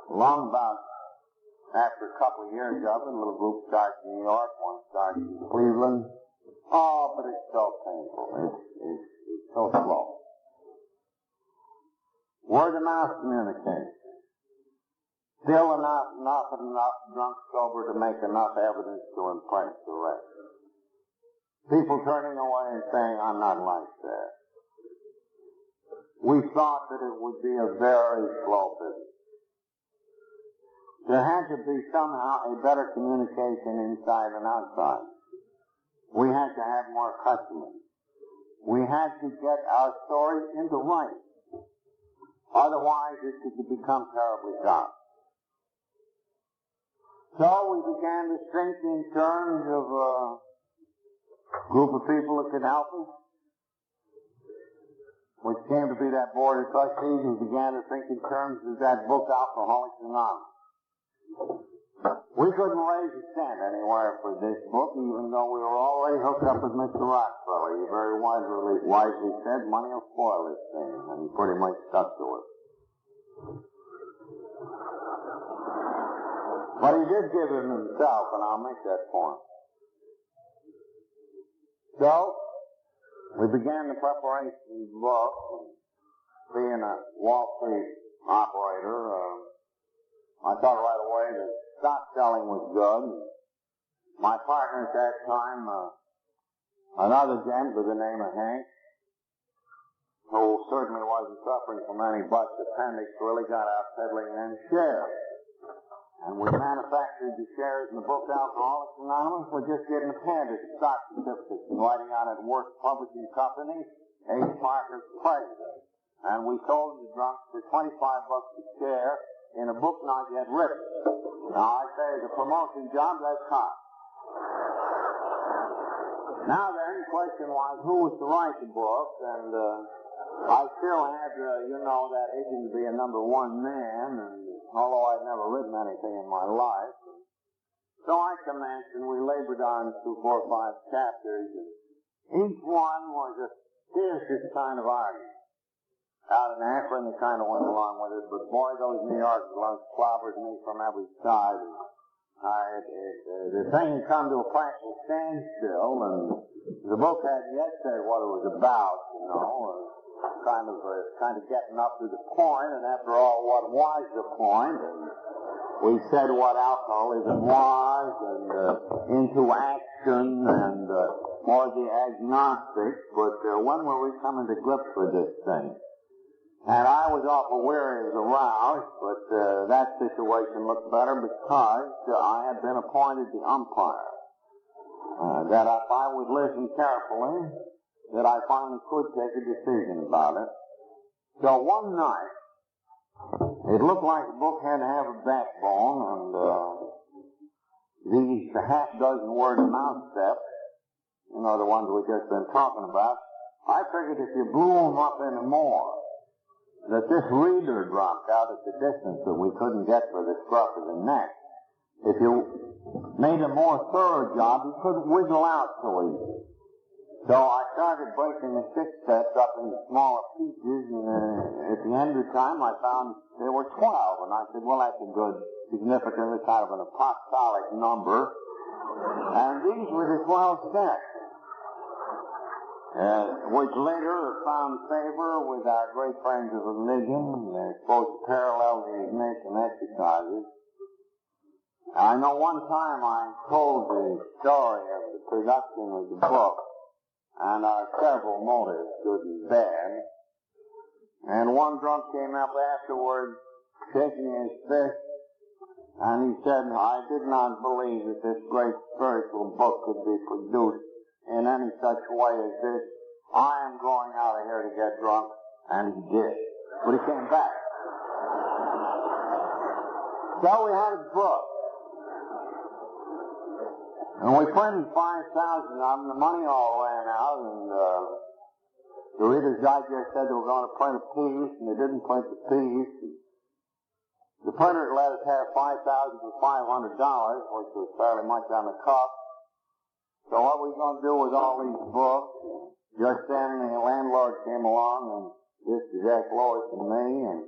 Long about after a couple of years of it, a little group starts in New York, one starts in Cleveland. Oh, but it's so painful. It's so slow. Word-of-mouth communication. Still enough drunk sober to make enough evidence to impress the rest. People turning away and saying, I'm not like that. We thought that it would be a very slow business. There had to be somehow a better communication inside and outside. We had to have more customers. We had to get our story into writing. Otherwise, it could become terribly dark. So we began to think in terms of a group of people that could help us, which came to be that Board of Trustees, and began to think in terms of that book, Alcoholics Anonymous. We couldn't raise a cent anywhere for this book, even though we were already hooked up with Mr. Rockefeller. He very wisely said, money will spoil this thing, and he pretty much stuck to it. But he did give it himself, and I'll make that point. So, We began the preparation of the book. Being a Wall Street operator, I thought right away that stock selling was good. My partner at that time, another gent by the name of Hank, who certainly wasn't suffering from any bust appendix, really got out peddling in shares. And we manufactured the shares in the book Alcoholics Anonymous. We're just getting handed the stock certificates and writing out at Worth Publishing Company, A. Parker's president. And we sold the drunks for $25 a share in a book not yet written. Now, I say as a promotion job, that's hot. Now, the only question was who was to write the book, and I still had, that itching to be a number one man, and although I'd never written anything in my life. So I commenced, and we labored on through 4 or 5 chapters, and each one was a fiercest kind of argument. Out in Akron, they kind of went along with it, but boy, those New York blunts clobbered me from every side. The thing had come to a practical standstill, and the book hadn't yet said what it was about, kind of getting up to the point, and after all, what was the point? And we said what alcoholism was, and into action, and more the agnostics, but when were we coming to grips with this thing? And I was awful weary of the rouse, but that situation looked better because I had been appointed the umpire. That if I would listen carefully, that I finally could take a decision about it. So one night, it looked like the book had to have a backbone, and these half-dozen word mouth steps, the ones we've just been talking about, I figured if you blew them up any more, that this reader dropped out at the distance that we couldn't get for the scruff of the neck. If you made a more thorough job, you couldn't wiggle out so easy. So I started breaking the 6 steps up into smaller pieces, and at the end of the time I found there were 12, and I said, well, that's a good, significantly kind of an apostolic number, and these were the 12 steps. Which later found favor with our great friends of religion. They're supposed to parallel the ignition exercises. I know one time I told the story of the production of the book, and our several motives, good and bad. And one drunk came up afterward, shaking his fist, and he said, I did not believe that this great spiritual book could be produced in any such way as this. I am going out of here to get drunk, and he did. But he came back. So we had a book. And we printed 5,000 of them. The money all ran out, and the Reader's Digest said they were going to print a piece, and they didn't print the piece. The printer let us have 5,000 for $500, which was fairly much on the cuff. So what were we going to do with all these books? Just then the landlord came along and dispossessed Lois and me, and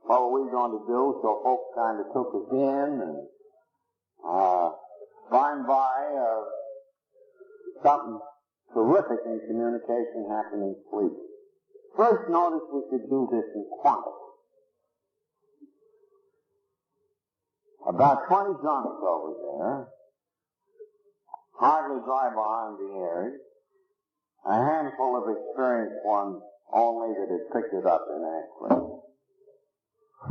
what were we going to do? So folks kind of took us in, and by and by, something terrific in communication happened in sleep. First notice we could do this in quantity. About 20 drunks over there, hardly dry behind the ears, a handful of experienced ones only that had picked it up in Akron,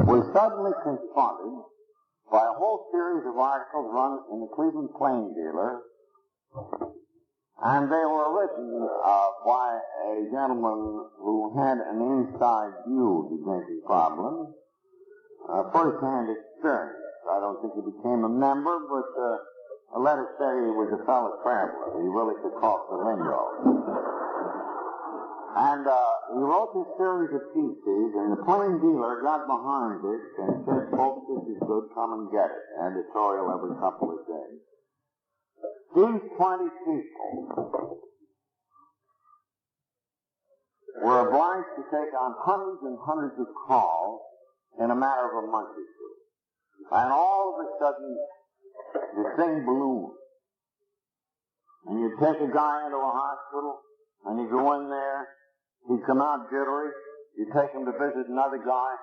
was suddenly confronted by a whole series of articles run in the Cleveland Plain Dealer, and they were written by a gentleman who had an inside view of the drinking problem, first-hand experience. I don't think he became a member, but let us say he was a fellow traveler. He really could talk the lingo. And he wrote this series of pieces, and the Plain Dealer got behind it and said, folks, this is good, come and get it. Editorial every couple of days. These 20 people were obliged to take on hundreds and hundreds of calls in a matter of a month or two. And all of a sudden, the thing ballooned. And you take a guy into a hospital, and you go in there, he'd come out jittery, you take him to visit another guy,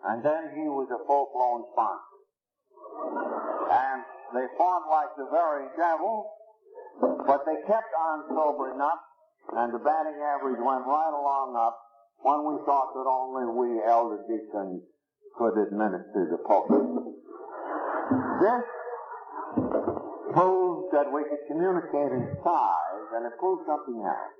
and then he was a full-blown sponsor. And they fought like the very devil, but they kept on sobering up, and the batting average went right along up when we thought that only we elder deacons could administer the pulpit. This proved that we could communicate in size, and it proved something else.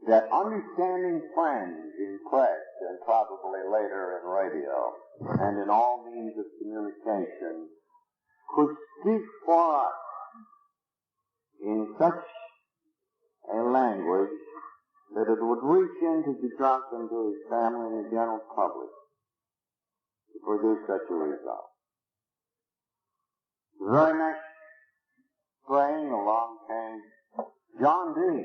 That understanding friends in press, and probably later in radio, and in all means of communication, could speak for us in such a language that it would reach into the drunk and to his family and the general public to produce such a result. The very next spring along came John D.,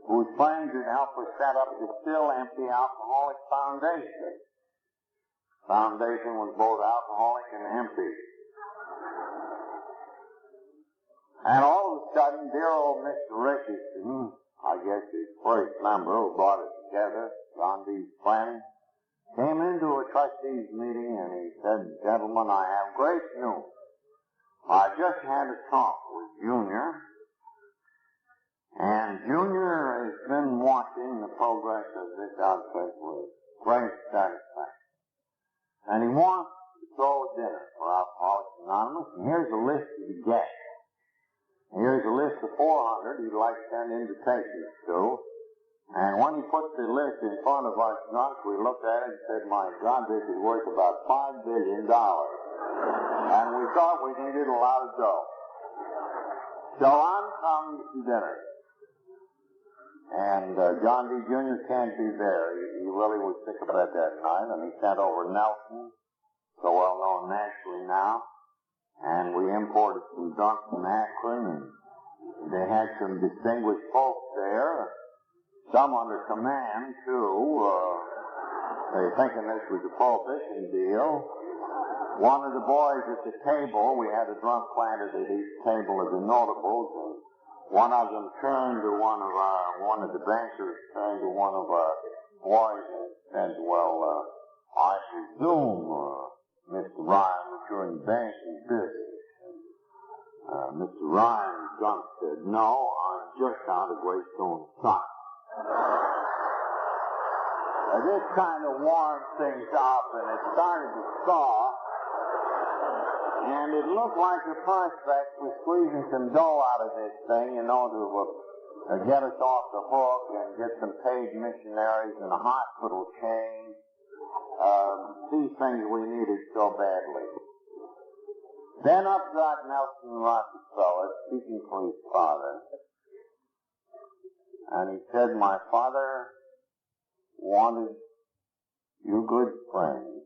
whose friends had helped us set up the Still Empty Alcoholic Foundation. Foundation was both alcoholic and empty. And all of a sudden, dear old Mr. Richardson, I guess his first member who brought it together, John D.'s friend, came into a trustees meeting and he said, "Gentlemen, I have great news. I just had a talk with Junior, and Junior has been watching the progress of this outfit with great satisfaction. And he wants to throw a dinner for Alcoholics Anonymous, and here's a list of the guests. Here's a list of 400 he'd like to send invitations to. And when he put the list in front of us drunks, we looked at it and said, my God, this is worth about $5 billion. And we thought we needed a lot of dough. So on comes the dinner. And John D. Jr. can't be there. He really was sick of it that night, and he sent over Nelson, so well known nationally now. And we imported some drunks from Akron, and they had some distinguished folks there, some under command, too. They thinking this was a prohibition deal. One of the boys at the table, we had a drunk planted at each table of the notables, and one of them turned to one of the bankers turned to one of our boys and said, well, I presume, Mr. Ryan, that you're in banking business. Mr. Ryan drunk said, no, I'm just out of Greystone stock. This kind of warmed things up, and it started to thaw. And it looked like the prospect was squeezing some dough out of this thing, you know, to get us off the hook and get some paid missionaries and a hospital chain. These things we needed so badly. Then up got Nelson Rockefeller, speaking for his father. And he said, my father wanted you good friends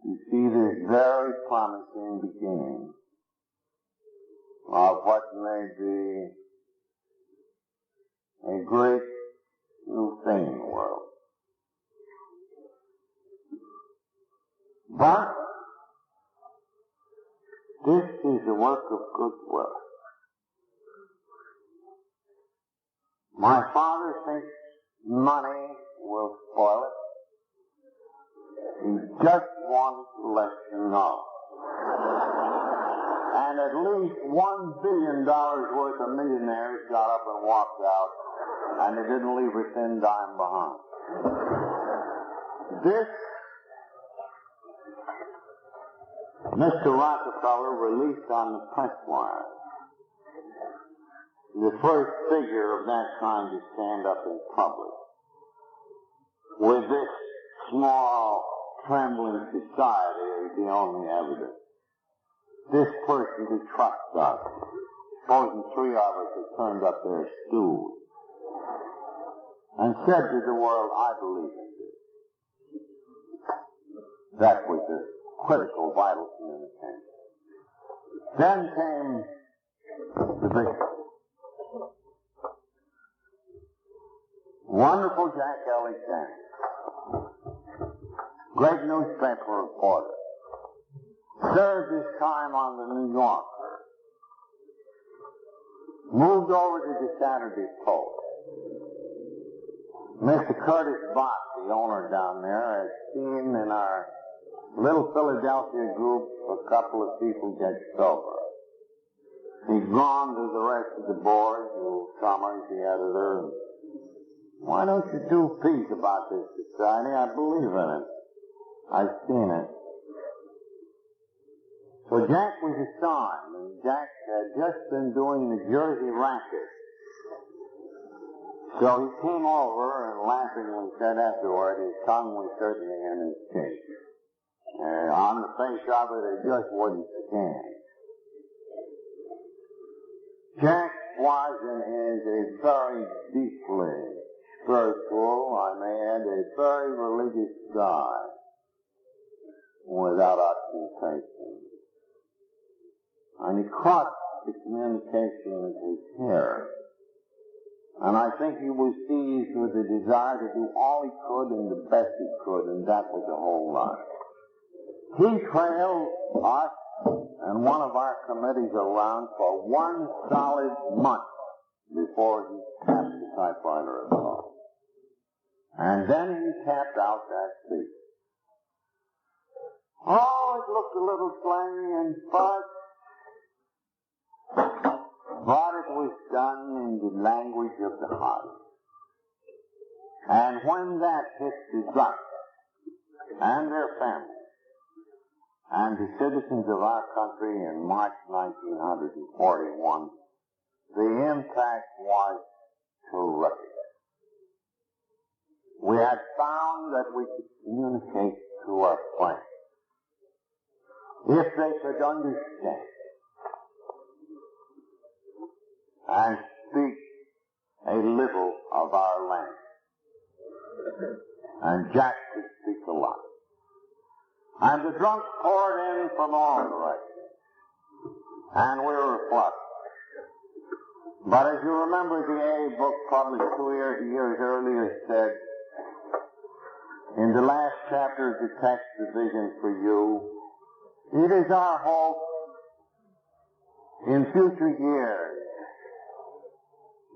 to see this very promising beginning of what may be a great new thing in the world. But this is a work of goodwill. My father thinks money will spoil it. He just wanted to let you know. And at least $1 billion worth of millionaires got up and walked out, and they didn't leave a thin dime behind. This Mr. Rockefeller released on the press wire, the first figure of that kind to stand up in public, with this small, trembling society as the only evidence. This person who trusts us, supposing 3 of us had turned up their stools, and said to the world, I believe in this. That was the critical, vital communication. Then came the bishop. Wonderful Jack Alexander, great newspaper reporter, served his time on the New Yorker. moved over to the Saturday Post. Mr. Curtis Bott, the owner down there, had seen in our little Philadelphia group a couple of people get sober. He'd gone to the rest of the board, to Summers, the editor, and, why don't you do a piece about this society? I believe in it. I've seen it. So Jack was assigned, and Jack had just been doing the Jersey Racket. So he came over and laughingly said afterward, his tongue was certainly in his cheek. On the face of it, it just wouldn't stand. Jack was and is a very deeply spiritual, I may add, a very religious guy without ostentation. And he caught the communication of his hair. And I think he was seized with the desire to do all he could and the best he could, and that was a whole lot. He trailed us and one of our committees around for 1 solid month before he tapped the typewriter at all. And then he tapped out that speech. Oh, it looked a little slangy and fudge, but it was done in the language of the heart. And when that hit the Dutch and their families and the citizens of our country in March 1941, the impact was terrific. We had found that we could communicate to our friends if they could understand and speak a little of our language. And Jack could speak a lot. And the drunks poured in from all directions. And we were flushed. But as you remember, the A book published 2 years earlier said, in the last chapter of the text, The Vision for You, it is our hope in future years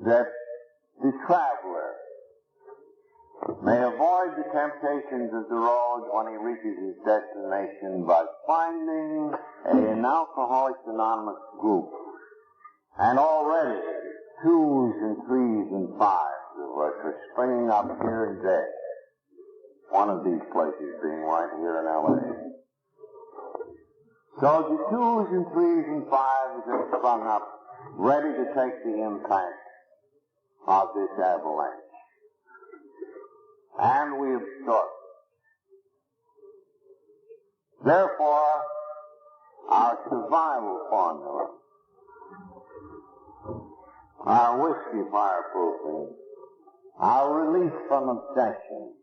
that the traveler may avoid the temptations of the road when he reaches his destination by finding an Alcoholics Anonymous group, and already 2s and 3s and 5s of us are springing up here and there. One of these places being right here in L.A. So the 2s and 3s and 5s have sprung up, ready to take the impact of this avalanche. And we absorb it. Therefore, our survival formula, our whiskey fireproofing, our release from obsession,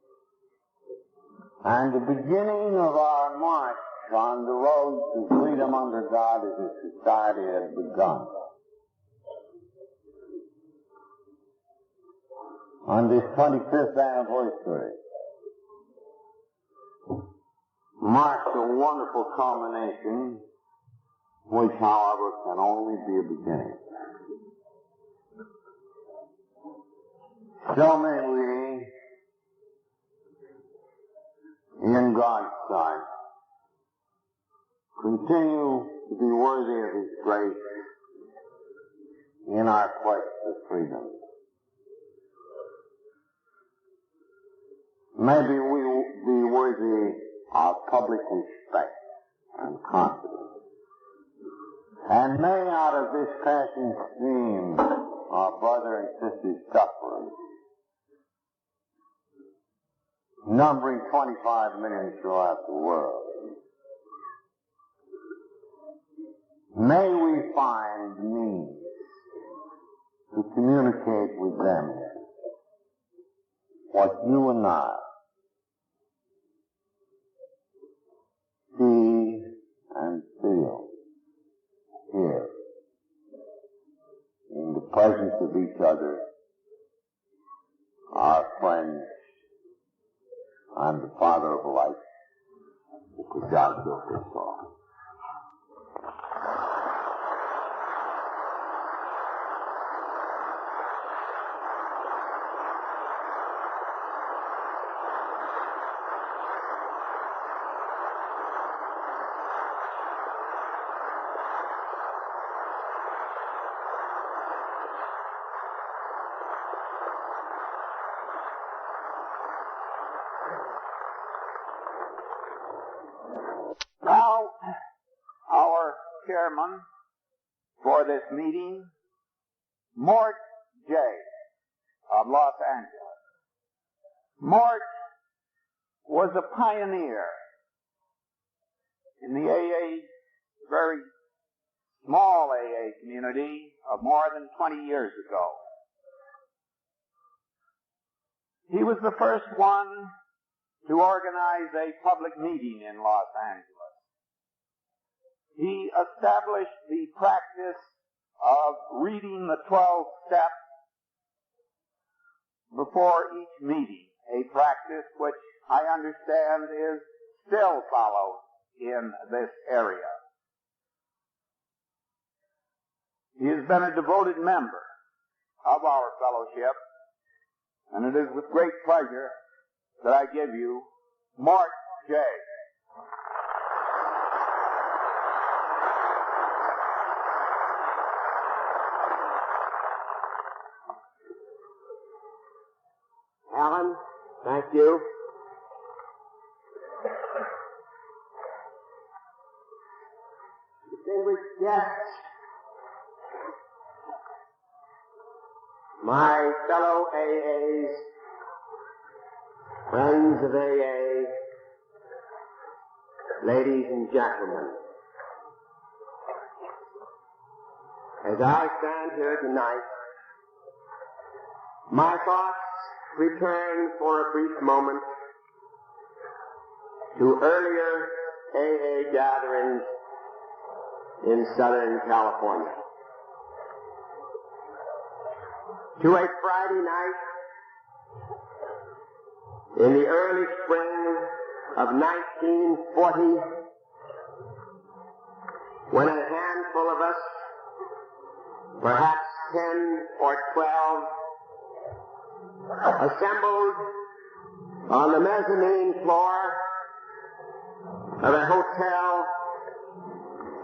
and the beginning of our march on the road to freedom under God as a society had begun. On this 25th anniversary marks a wonderful culmination, which, however, can only be a beginning. So may we, in God's sight, continue to be worthy of His grace in our quest for freedom. Maybe we will be worthy of public respect and confidence. And may out of this passing stream of brother and sister suffering, numbering 25 million throughout the world, may we find means to communicate with them what you and I see and feel here in the presence of each other, our friends, and the Father of life, who God built us all. chairman for this meeting, Mort J. of Los Angeles. Mort was a pioneer in the AA, very small AA community of more than 20 years ago. He was the first one to organize a public meeting in Los Angeles. He established the practice of reading the 12 steps before each meeting, a practice which I understand is still followed in this area. He has been a devoted member of our fellowship, and it is with great pleasure that I give you Mort J. Alan, thank you. Distinguished guests, my fellow AAs, friends of AA, ladies and gentlemen, as I stand here tonight, my thoughts return for a brief moment to earlier AA gatherings in Southern California. To a Friday night in the early spring of 1940, when a handful of us, perhaps 10 or 12, assembled on the mezzanine floor of a hotel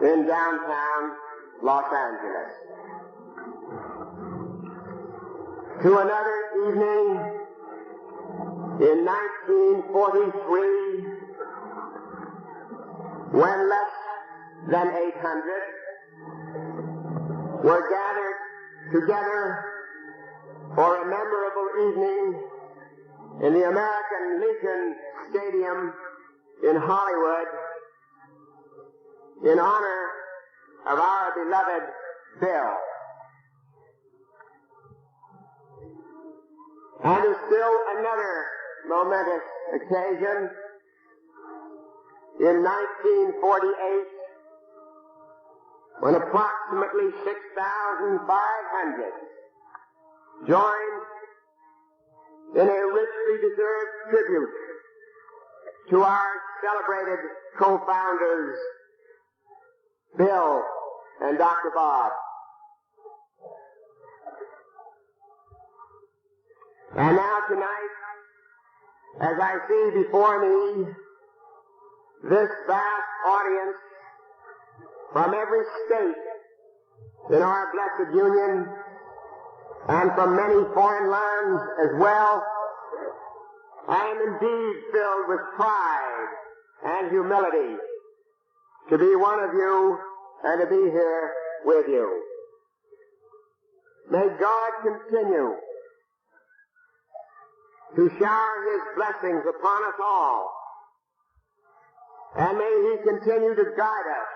in downtown Los Angeles. To another evening in 1943, when less than 800 were gathered together for a memorable evening in the American Legion Stadium in Hollywood in honor of our beloved Bill. And there's still another momentous occasion in 1948 when approximately 6,500 joined in a richly deserved tribute to our celebrated co-founders, Bill and Dr. Bob. And now tonight, as I see before me this vast audience from every state in our blessed Union, and from many foreign lands as well, I am indeed filled with pride and humility to be one of you and to be here with you. May God continue to shower His blessings upon us all, and may He continue to guide us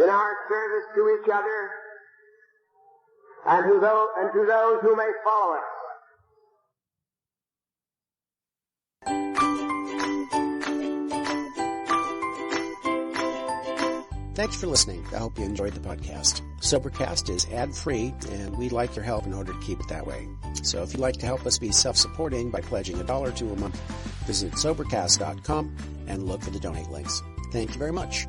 in our service to each other and to those who may follow us. Thanks for listening. I hope you enjoyed the podcast. Sobercast is ad-free, and we'd like your help in order to keep it that way. So if you'd like to help us be self-supporting by pledging $1 or $2 a month, visit Sobercast.com and look for the donate links. Thank you very much.